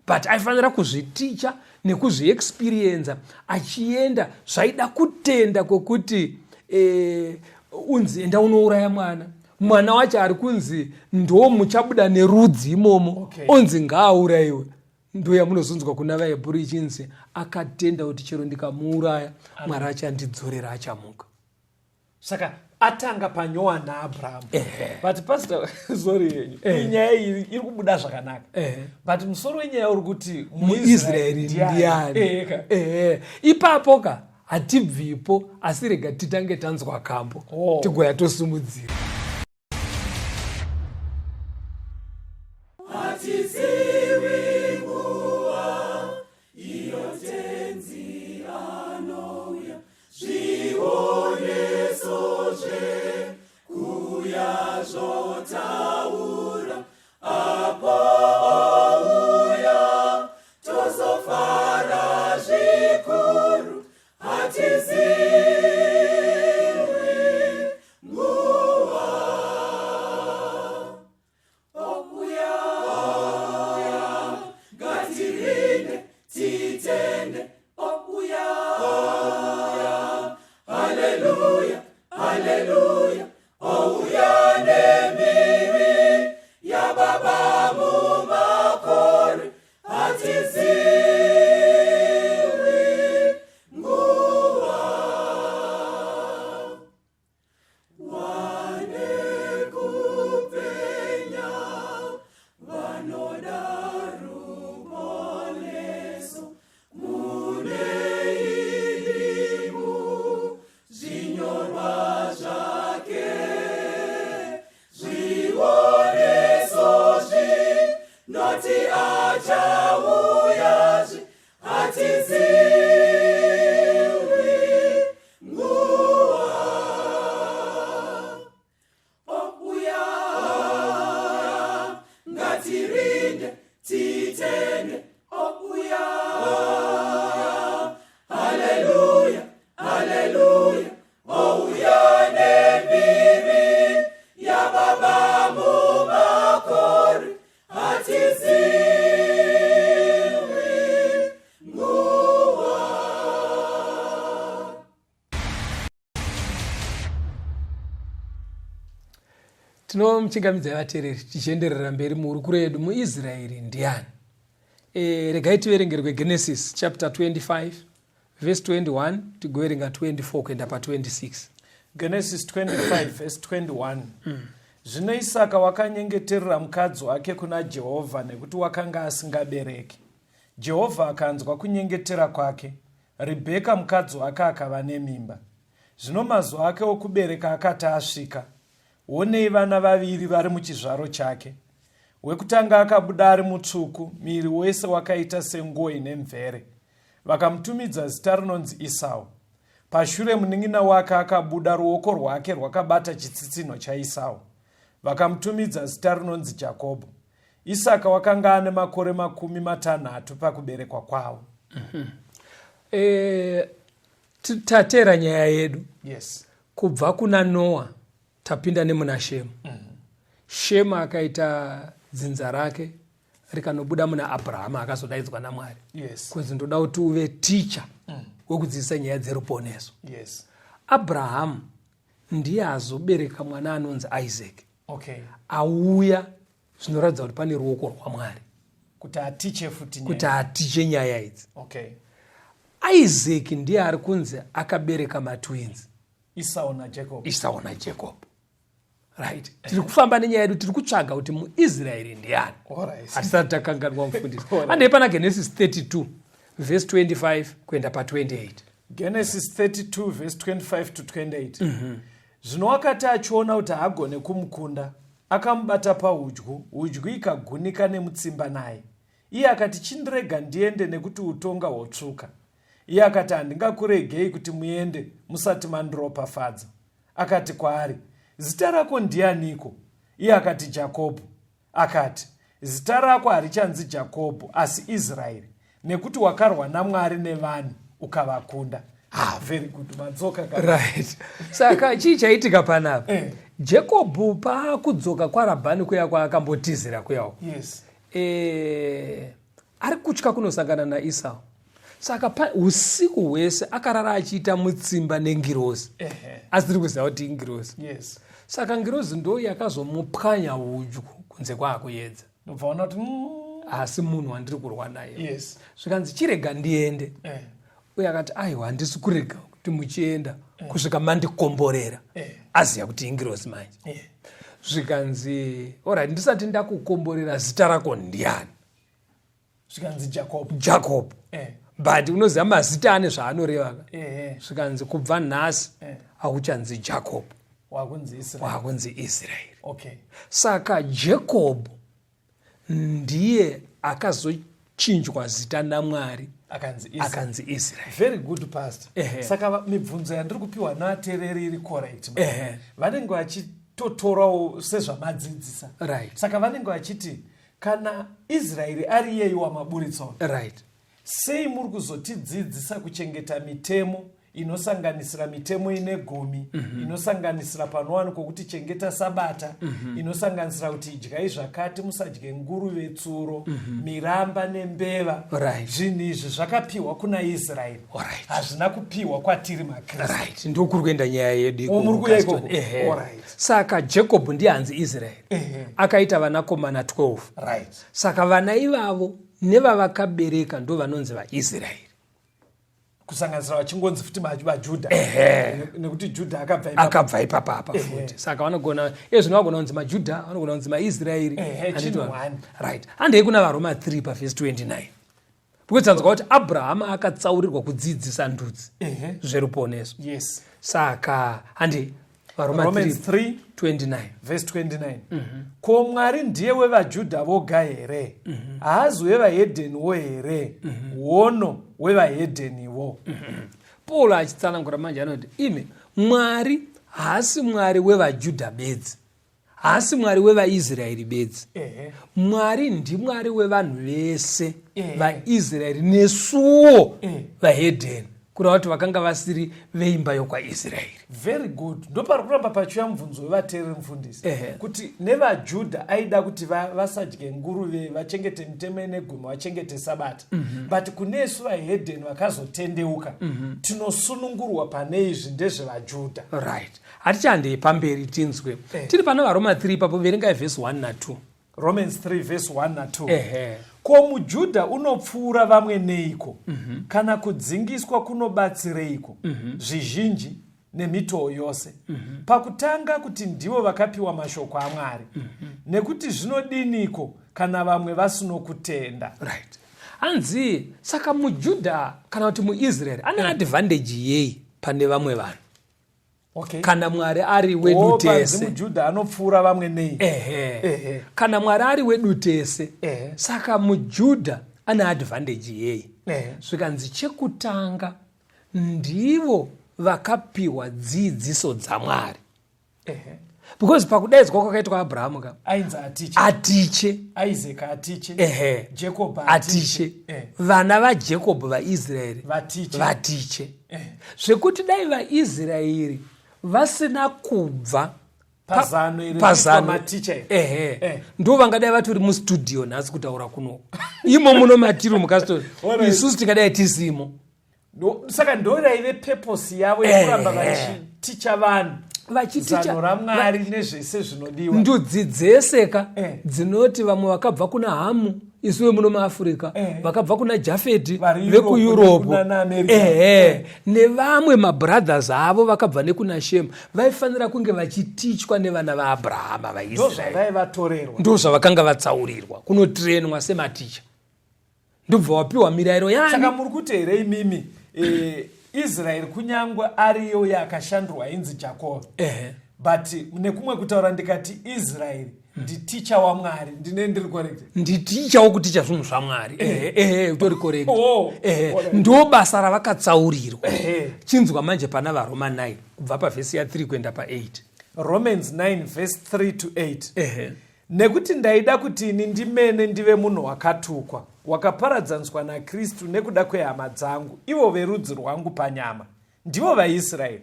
But aifanira kuzviticha nekuzviexperienza achienda, zvaida kutenda kwekuti unzi enda unouraya mwana. Mwana wacho ari kunzi ndo muchabuda nerudzi imomo, onzi ngaaurayiwe. Ndo yamunozonzwa kuna vaHebheru ichinzi akatenda kuti chero ndikamuuraya Mwari achandidzorera, achamuka. Saka atanga panyowa naAbhurahamu. But pastor, sorry henyu, inyaya iyi iri kubuda zvakanaka. But musoro wenyaya uri kuti Muisraeli Ndiani. Ipapo hatibvipo, asi rega titange tanzwa kambo tigoya tosumudzira. Tinomuchingamidza vateereri tichienderera mberi muhurukuro yedu muIsraeri Ndiani. Regai tiverengerwe Genesis chapter 25 verse 21 tigoverenga 24 kuenda pa 26. Genesis 25 verse 21. Zvino Isaka wakanyengeterera mukadzi wake kuna Jehovha nekuti wakanga asingabereki. Jehovha akanzwa kunyengetera kwake. Rebheka mukadzi wake akava nemimba. Zvino mazuva ake okubereka akati asvika, onei vana vaviri vari muchizvaro chake. Wekutanga akabuda ari mutsvuku, miri wese wakaita senguo ine mvere. Vakamutumidza zita rinonzi Esau. Pashure munin'ina wake akabuda, ruoko rwake rwakabata chitsitsinho chaEsau. Vakamutumidza zita rinonzi Jakobho. Isaka wakanga ane makore 60 pakuberekwa kwawo. Tatera nyaya yedu. Yes. Kubva kuna Noa tapinda nemuna Shemu. Shemu akaita dzinza rake rikanobuda muna Abrahama akazodaidzwa naMwari. Yes. Kuzi ndoda kuti uve ticha wekudzidzisa nyaya dzeruponeso. Yes. Abraham ndiye azobereka mwana anonzi Isaac. Okay. Auya zvinoratidza kuti pane ruoko rwaMwari kuti atiche futi nyaya. Kuti atiche nyaya idzi. Okay. Isaac ndiye ari kunzi akabereka matwins. Esau na Jacob. Right. Tiri kufamba nenyaya yedu, tiri kutsvaga kuti muIsraeri ndiani. Alright. Hatisati takanganwa mufundisi. Ande pana Genesis 32 verse 25 kuenda pa28. Genesis 32 verse 25 to 28. Zvino wakati achiona kuti haagone kumukunda, akamubata paudyu, udyu ikagunika nemutsimba naye. Iye akati, chindirega ndiende nekuti utonga hwotsvuka. Iye akati, handingakuregei kuti muende musati mandiropafadza. Akati kwaari, zita rako ndianiko? Iye akati, Jakobho. Akati, zita rako harichanzi Jakobho asi Israeri, nekuti wakarwa naMwari nevanhu ukavakunda. Very good. Madzoka right. Saka chii chaitika panapa? Jacob paakudzoka kwaRabhani kuya kwaakambotizira kuyawo. Yes. Ari kutya kunosangana naEsau. Saka usiku hwese akarara achiita mutsimba nengirozi. Asi tiri kuziva kuti ingirozi. Yes. Saka ngirozi ndo yakazomupwanya udyu kunze kwakuedza. Ndobvaona kuti asi munhu wandiri kurwa naye. Yes. Zvikanzi chirega ndiende. Uye akati, aiwa, handisi kurega kuti muchienda kusvika mandikomborera. Aziya kuti ingirozi manje. Zvikanzi, alright, ndisati ndakukomborera zita rako ndiani? Zvikanzi Jacob. But unoziva mazita ane zvaanoreva. Zvikanzi kubva nhasi hauchanzi Jacob. Wakunzi Israeri. Okay. Saka Jacob ndiye akazochinjwa zita naMwari akanzi Israel. Very good, Pastor. Saka mibvunzo yandiri kupiwa navateereri iri correct. Vanenge vachitotorawo sezvamadzidzisa. Right. Saka vanenge vachiti kana Israeri ari iyeyu wamaburitsawo. Right. Sei muri kuzotidzidzisa kuchengeta mitemo inosanganisira mitemo ine 10, inosanganisira panowanikwa kuti chengeta sabata, inosanganisira kuti idyai zvakati, musadye nguruve, tsuro, miramba nembeva. Zvinhu izvi zvakapiwa kuna Israeri. Hazvina kupiwa kwatiri maKristu. Right. Ndokuri kuenda nyaya yedu. Saka Jacob ndiye hanzi Israeri. Akaita vanakomana 12. Right. Saka vana ivavo nevavakabereka ndo vanonzi vaIsraeri. Kusanganisira vachingonzi futi vaJudha. Nekuti Judha akabva ipapa futi. Saka vanogona zvino vagona kunzi maJudha, vanogona kunzi maIsraeri. Right. Handei kuna vaRoma 3 pavhesi 29. Because tanzwa kuti Abrahama akatsaurirwa kudzidzisa ndudzi zveruponeso. Yes. Saka handei Romans 3:29 verse 29. Ko Mwari ndiye wevaJudha voga here? Haazi wevahedheniwo here? Wono wevahedheniwo. Paul achitsanangura manje anoti ime Mwari haasi Mwari wevaJudha bedzi, haasi Mwari wevaIsraeri bedzi. Mwari ndiMwari wevanhu vese vaIsraeri nesuwo vahedheni, kureva kuti vakanga vasiri veimba yokwaIsraeri. Very good. Ndopari kuramba pachiuya mubvunzo wevateereri mufundisi kuti nevaJudha aida kuti vasadye nguruve, vachengete mitemo ine 10, vachengete sabata. But kunesu vahedheni vakazotendeuka, tinosunungurwa pane izvi ndezvevaJudha. Right. Hatichandei pamberi tinzwe. Tiri pana vaRoma 3 papo verengai vhesi 1 na 2. Romans 3 verse 1 na 2. Ko muJudha unopfuura vamwe neiko? Kana kudzingiswa kunobatsireiko? Zvizhinji nemitoo yose pakutanga kuti ndivo vakapiwa mashoko aMwari nekuti zvinodiniko kana vamwe vasino kutenda. Right. Hanzi saka muJudha kana kuti muIsrael ane advantage yei pane vamwe vanhu. Okay. Kana Mwari ari wedu tese. muJudha anopfuura vamwe nei. Kana Mwari ari wedu tese. Saka muJudha ane advantage yei. Zvikanzi chekutanga ndivo vakapiwa dzidziso dzaMwari. Because pakudaidzwa kwakaitwa Abrahamu ainzi atiche, Isaac atiche, Jacob atiche, vana vaJacob vaIsraeri vatiche. Zvekuti dai vaIsraeri vasina kubva pazano ndo vangadai vatori mustudio nhasi kutaura kuno imo muno matiri mukasitori isusu tikadai tisimo. Saka ndoraive purpose yavo yekuramba vachiticha vanhu zano raMwari nezvese zvinodiwa. Ndudzi dzeseka dzinoti vamwe vakabva kuna Hamu isuwe muno muAfrica vakabva kuna Jafeti vekuEurope nevamwe mabrothers avo vakabva nekuna Shemu vaifanira kunge vachitichwa nevana vaAbrahama vaIsraeri. Ndo zvavakanga vatsaurirwa kunotrainwa sematicha ndobva wapiwa mirayiro yani. Saka muri kuti here imimi Israel kunyangwe ariyo yakashandurwa inzi Jacob. But nekumwe kutaura ndikati Israel nditicha waMwari ndiri correct. Nditicha wokuticha zvinhu zvaMwari. Utori correct. Ndo basa ravakatsaurirwa. Chinzwa manje pana vaRoma 9 kubva pavhesi ya 3 kuenda pa8. Romans 9 verse 3 to 8. Nekuti ndaida kuti ini ndimene ndive munhu wakatukwa wakaparadzaniswa naKristu nekuda kwehama dzangu ivo verudzi rwangu panyama ndivo vaIsraeri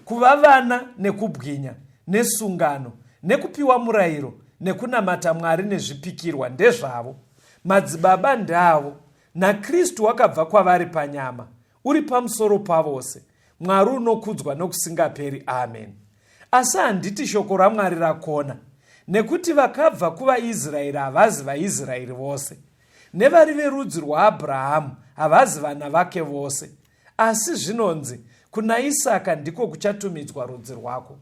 kuva vana nekubwinya nesungano nekupiwa murayiro nekunamata Mwari nezvipikirwa ndezvavo madzibaba ndavo naKristu wakabva kwavari panyama uri pamusoro pavose Mwari unokudzwa nokusingaperi. Amen. Asi handiti shoko raMwari rakona nekuti vakabva kuvaIsraeri havazi vaIsraeri vose nevari verudzi rwaAbhurahamu havazi vana vake vose asi zvinonzi kuna Isaka ndiko kuchatumidzwa rudzi rwako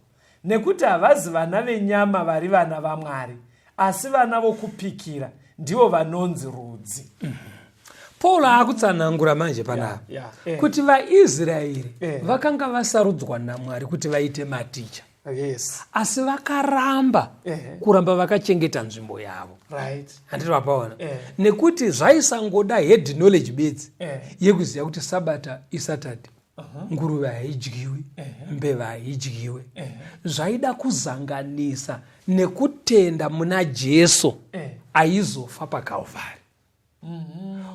nekuti havazi vana venyama vari vana vaMwari asi vana vokupikira ndivo vanonzi rudzi. Paul akutsanangura manje panapa kuti vaIsraeri vakanga vasarudzwa naMwari kuti vaite maticha. Asi vakaramba kuramba vakachengeta nzvimbo yavo. Handiti vapaona nekuti zvaisangoda head knowledge bedzi yekuziva kuti sabata isatade nguruve haidyiwe mbeva haidyiwe zvaida kuzanganisa nekutenda muna Jesu aizofa paKalvari.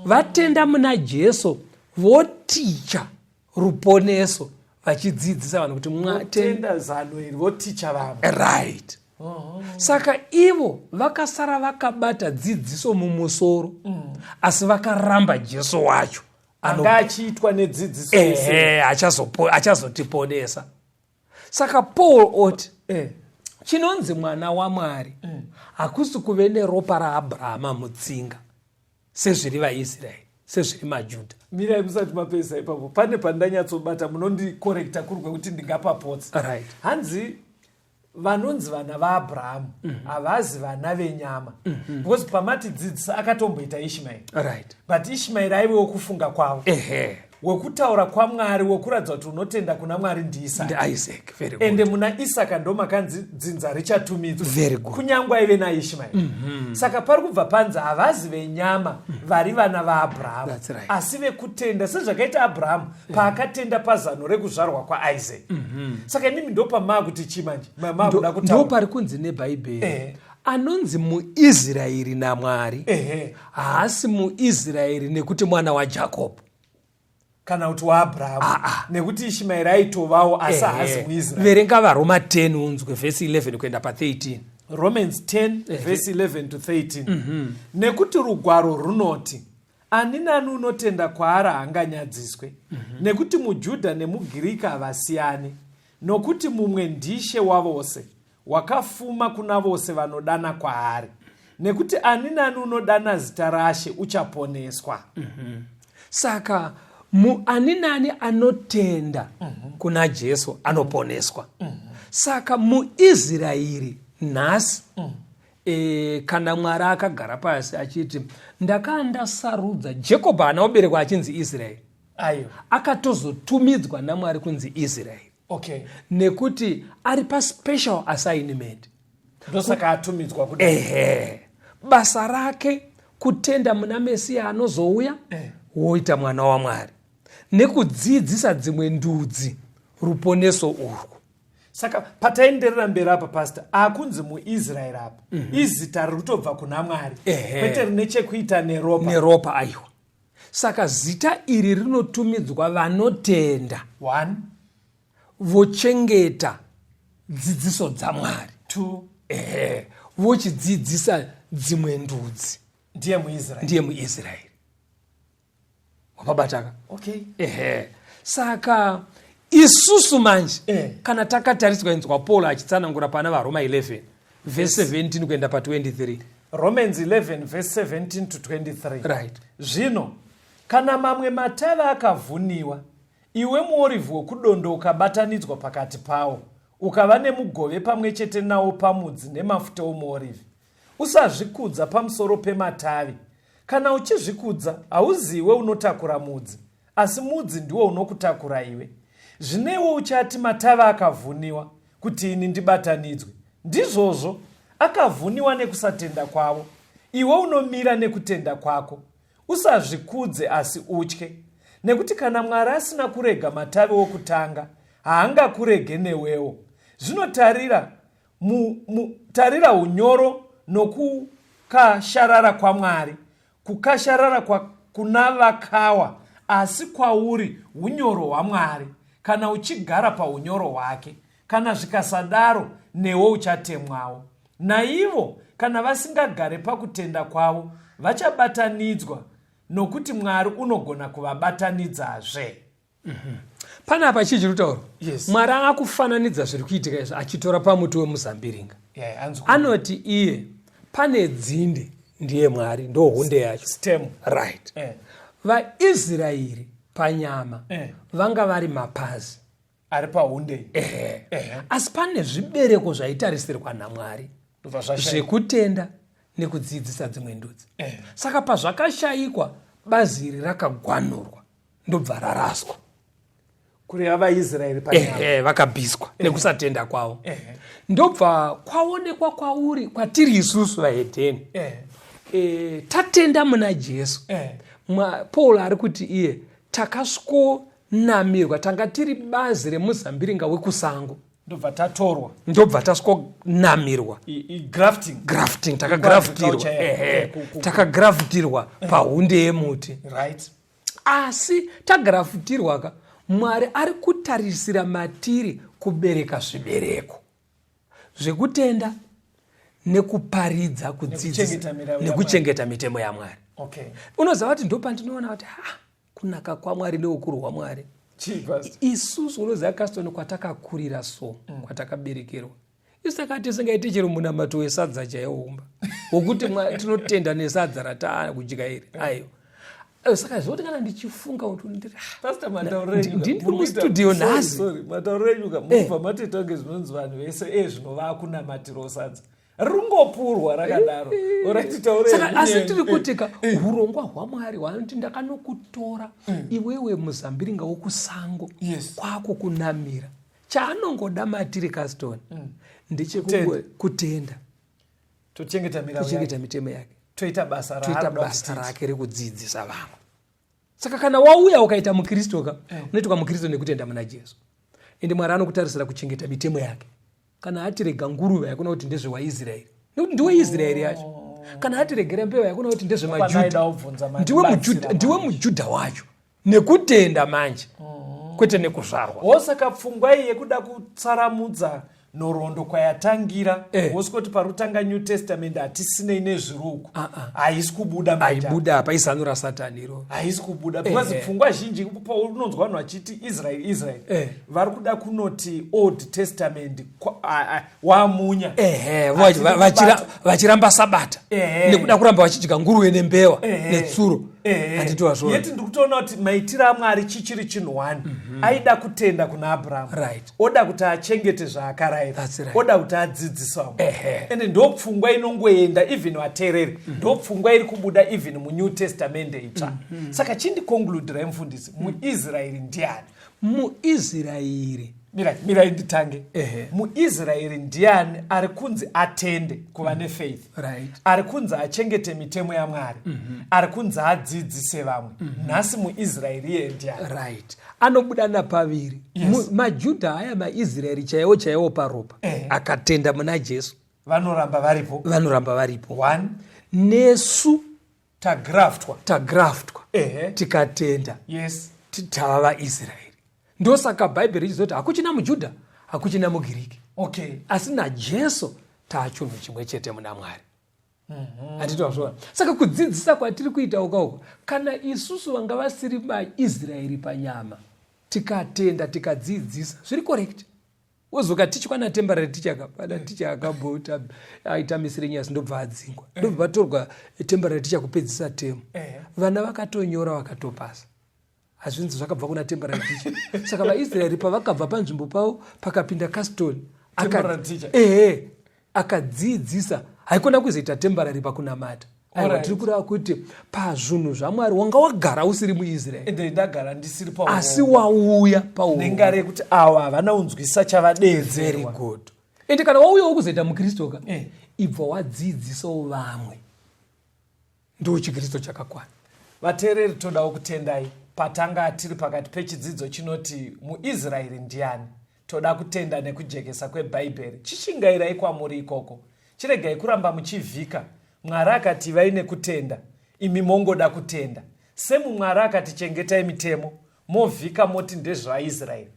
Vatenda muna Jesu voticha ruponeso vachidzidzisa vanhu kuti mwatenda zano iri voticha vamwe. Right. Saka ivo vakasara vakabata dzidziso mumusoro asi vakaramba Jesu wacho anga achiitwa nedzidziso achazotiponesa. Saka Paul oti chinonzi mwana waMwari hakusi kuve neropa raAbhurahama mutsinga sezviri vaIsraeri sezviri maJudha. Mirai musati mapesa ipapo pane pandanyatsobata munondikorekta kuri kwekuti ndingapapotsa. Hanzi vanonzi vana vaAbhurahamu havazi vana venyama because pamati dzidzisa akatomboita Ishmaeri. But Ishmaeri aiwewo kufunga kwavo wekutaura kwaMwari wekuratidza kuti unotenda kuna Mwari ndiIsaac. Ende muna Isaka ndo makanzi dzinza richatumidzwa kunyangwe aive naIshmaeri. Saka pari kubva panzi havazi venyama vari vana vaAbhurahamu asi vekutenda sezvakaita Abhurahamu paakatenda pazano rekuzvarwa kwaIsaac. Saka inimi ndo pamaa kuti chimanje makuda kutaura ndo pari kunzi neBhaibheri anonzi muIsraeri naMwari haasi muIsraeri nekuti mwana waJakobho kana kuti waAbhurahamu nekuti Ishmaeri aitovawo asi haasi muIsraeri. Verenga vaRoma 10 unzwe vhesi 11 kuenda pa13. Romans 10 verse 11 to 13. Nekuti rugwaro runoti ani nani unotenda kwaari haanganyadziswe nekuti muJudha nemugiriki havasiyani nokuti mumwe ndishe wavose wakafuma kuna vose vanodana kwaari nekuti ani nani unodana zita raShe uchaponeswa. Saka ani nani anotenda kuna Jesu anoponeswa. Saka muIsraeri nhasi kana Mwari akagara pasi achiti ndakandasarudza Jacob ana oberekwa achinzi Israeri, akatozotumidzwa naMwari kunzi Israeri. Nekuti ari pa special assignment. Ndosaka atumidzwa kudai. Basa rake kutenda muna Mesia anozouya woita mwana waMwari nekudzidzisa dzimwe ndudzi ruponeso urwu. Saka pataenderera mberi apa pastor, akunzi muIsraeri apa izita rutobva kuna Mwari, kwete rine chekuita neropa. Aiwa. Saka zita iri rinotumidzwa vanotenda, 1 vochengeta dzidziso dzaMwari, 2 vochidzidzisa dzimwe ndudzi. Ndiye muIsraeri. Wapabataka? Saka isusu manje kana takatariswa inzwa Paul achitsanangura pana vaRoma 11 verse 17 kuenda pa 23. Romans 11 verse 17 to 23. Right. Zvino kana mamwe matavi akavhuniwa, iwe muorivhi wokudondo ukabatanidzwa pakati pawo, ukava nemugove pamwe chete nawo pamudzi nemafuta omuorivhi, usazvikudza pamusoro pematavi. Kana uchizvikudza, hauziwe unotakura mudzi, asi mudzi ndiwo unokutakura iwe. Zvinewo uchati matavi akavhuniwa kuti ini ndibatanidzwe. Ndizvozvo akavhuniwa nekusatenda kwavo, iwe unomira nekutenda kwako. Usazvikudze asi utye, nekuti kana Mwari asina kurega matavi okutanga, haangakurege newewo. Zvinotarira tarira unyoro nokukasharara kwaMwari, kukasharara kuna vakawa, asi kwauri unyoro hwaMwari, kana uchigara paunyoro hwake. Kana zvikasadaro, newo uchatemwawo. Naivo kana vasingagare pakutenda kwavo, vachabatanidzwa, nokuti Mwari unogona kuvabatanidzazve. Panapa chichirutauro. Mwari akufananidza zviri kuitika izvo achitora pamuti wemuzambiringa. Anoti iye pane dzinde ndiye Mwari, ndo hunde yacho. Stem. Right. VaIsraeri panyama vanga vari mapazi ari pahunde. Asi pane zvibereko zvaitarisirwa naMwari zvekutenda nekudzidzisa dzimwe ndudzi. Saka pazvakashayikwa, bazi iri rakagwanurwa ndobva raraswa. Kureva vaIsraeri panyama vakabviswa nekusatenda kwavo. Ndobva kwaonekwa kwauri kwatiri isusu vahedheni. Tatenda muna Jesu. Paul ari kuti iye takasvikonamirwa, tanga tiri bazi remuzambiringa wekusango, ndobva tasvikonamirwa. Grafting, takagraftirwa pahunde yemuti. Asi tagraftirwa, Mwari ari kutarisira matiri kubereka zvibereko zvekutenda nekuparidza, kudzidzisa nekuchengeta mitemo yaMwari. Unoziva kuti ndo pandinoona kuti kunaka kwaMwari neukuru hwaMwari. Isusu unoziva kasitoni kwatakakurira kwatakaberekerwa. Isaka tisingaiti chero munamato wesadza chaiomba wokuti tinotenda nesadza rataa kudya iri. Ayo. Saka zvoti kana ndichifunga kuti ndiri mustudio nhasi. Mataureuka mubva matitonge zvinonzi vanhu vese zvinova kunamatiro sadza rungopurwa rakadaro. Saka asi tiri kutika urongwa hwaMwari hwanoti ndakanokutora iwewe muzambiringa wokusango kwako kunamira. Chaanongoda matiri kasitoni ndechekutenda, tochengeta mitemo yake, toita basa rake rekudzidzisa vamwe. Saka kana wauya ukaita mukristo unoitwa mukristo nekutenda muna Jesu, ende Mwari anokutarisira kuchengeta mitemo yake. Kana atirega nguruve yakuna kuti ndezve waIsraeri, nekuti ndiwe Israeri yacho. Kana atiregera mbeva yakuna kuti ndezve maJudha, ndiwe mujudha wacho nekutenda manje, kwete nekuzvarwa. Wosaka pfungwa iye kuda kutsaramudza nhoroondo kwayatangira, wosikuti parutanga New Testament hatisinei nezvirugu, haisi kubuda manja. Aibuda apa izanura Satani iro. Haisi kubuda, because pfungwa zhinji unonzwa vanhu vachiti Israel. Vari kuda kunoti Old Testament wamunya. Vachiramba Sabata. Nekuda kuramba vachidya nguruve nembeva netsuro. Handitwazvo. Yeti ndikutoona kuti maitira aMwari chichiri chinhu 1. Aida kutenda kuna Abraham. Right. Oda kuti achengete zvaakarayira. That's right. Oda kuti adzidzise vamwe. Ende ndopfungwa inongoenda even vateereri. Ndopfungwa iri kubuda even muNew Testament itsva. Saka chindikongludira mufundisi, muIsraeri ndiani? muIsraeri. Mira nditange. muIsraeri ndiani ari kunzi atende kuva nefaith. Right. Ari kunzi achengete mitemo yaMwari. Ari kunzi adzidzise vamwe. Nhasi muIsraeri iye ndiani? Right. Anobuda napaviri. Yes. MaJudha aya maIsraeri chaiwo paropa. Akatenda muna Jesu. Vanoramba varipo. 1. Nesu tagraftwa. Tikatenda. Yes. Tava vaIsraeri. Ndosaka Bhaibheri richizoti hakuchina muJudha, hakuchina muGiriki. Okay. Asi naJesu taachunhu chimwe chete muna Mwari. Handitwazvona. Saka kudzidzisa kwatiri kuita ukauko, kana isusu vanga vasiri vaIsraeri panyama, tikatenda tikadzidzisa, zviri correct. Wozoka tichikwana temporary teacher kana teacher akabota aita misiri nyasi ndobva adzingwa. Ndobva vatorwa temporary teacher kupedzisa temu. Vana vakatonyora vakatopasa. Hazvinzi zvakabva kuna temporary teacher. Saka vaIsraeri pavakabva panzvimbo pavo pakapinda Castoni akadzidzisa, haikona kuzoita temporary pakunamata. Tiri kureva kuti pazvinhu zvaMwari wanga wagara usiri muIsraeri. Ende ndagara ndisiri pawo. Asi wauya pawo. Nengare kuti awa havana unzwisa chavadedzerwa. Very good. Ende kana wauyawo kuzoita mukristoka, ibva wadzidzisawo vamwe. Ndo chiKristo chakakwana. Vateereri todawo kutendai. Patanga tiri pakati pechidzidzo chinoti muIsraeri ndiani, toda kutenda nekujekesa kweBhaibheri. Chishingairai kwamuri ikoko. Chiregai kuramba muchivhika. Mwari akati vaine kutenda, imi mongoda kutenda. Semu Mwari akati chengetai mitemo, movhika moti ndezvaIsraeri.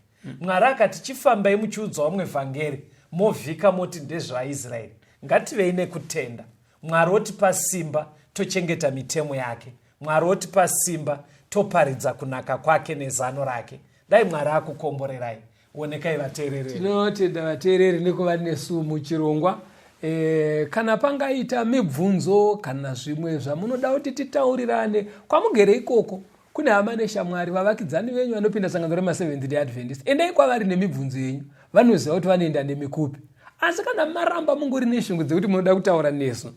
Mwari akati chifambai muchiudza vamwe vhangeri, movhika moti ndezvaIsraeri. Ngativei nekutenda. Mwari otipa simba tochengeta mitemo yake. Mwari otipa simba toparidza kunaka kwake nezano rake. Dai Mwari akukomborerai. Onekai vateereri. Tinotenda vateereri nekuva nesu muchirongwa. Kana pangaita mibvunzo kana zvimwe zvamunoda kuti titaurirane kwamugere ikoko, kune hama neshamwari vavakidzani venyu vanopinda sangano rema7th Day Adventist. Endai kwavari nemibvunzo yenyu. Vanoziva kuti vanoenda nemikupi. Asi kana maramba mungori neshungu dzekuti munoda kutaura nesu,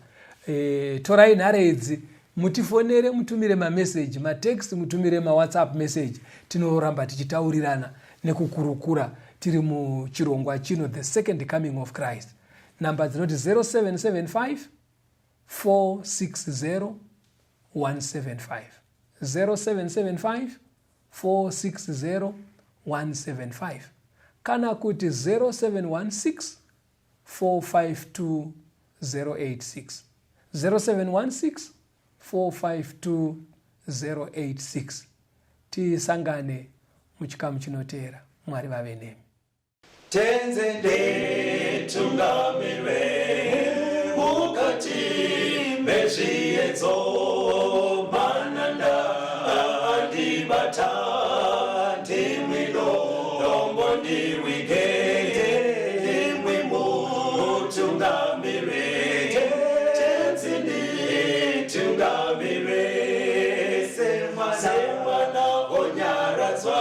torai nhare idzi, mutifonere, mutumire mameseji, matext, mutumire maWhatsApp message. Tinoramba tichitaurirana nekukurukura tiri muchirongwa chino, The Second Coming of Christ. Number dzinoti 0775 460 175. 0775 460 175. Kana kuti 0716 452 086. 0716 452 086. Tisangane muchikamu chinoteera. Mwari vave nemi. Tenzende tungamirwe mukati mezviedzo mananda andibata ndimwino dombo ndiwike ndimwimo tungamirwe tenzende tungamirwe semwana onyaradzwa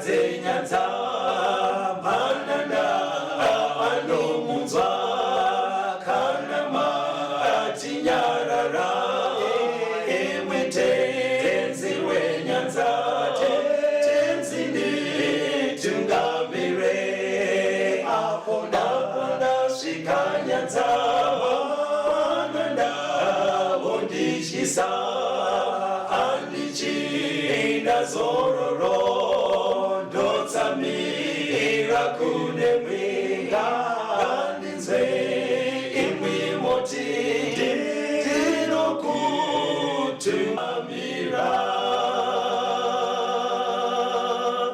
zenyanza mananda anomunzwa kana matinyarara emwete tenzi wenyanza tenzini tungamire aponda svikanyanza mananda vondishisa andichienda zororo mira kune mwinga andinzwe imwi moti ndinokutumami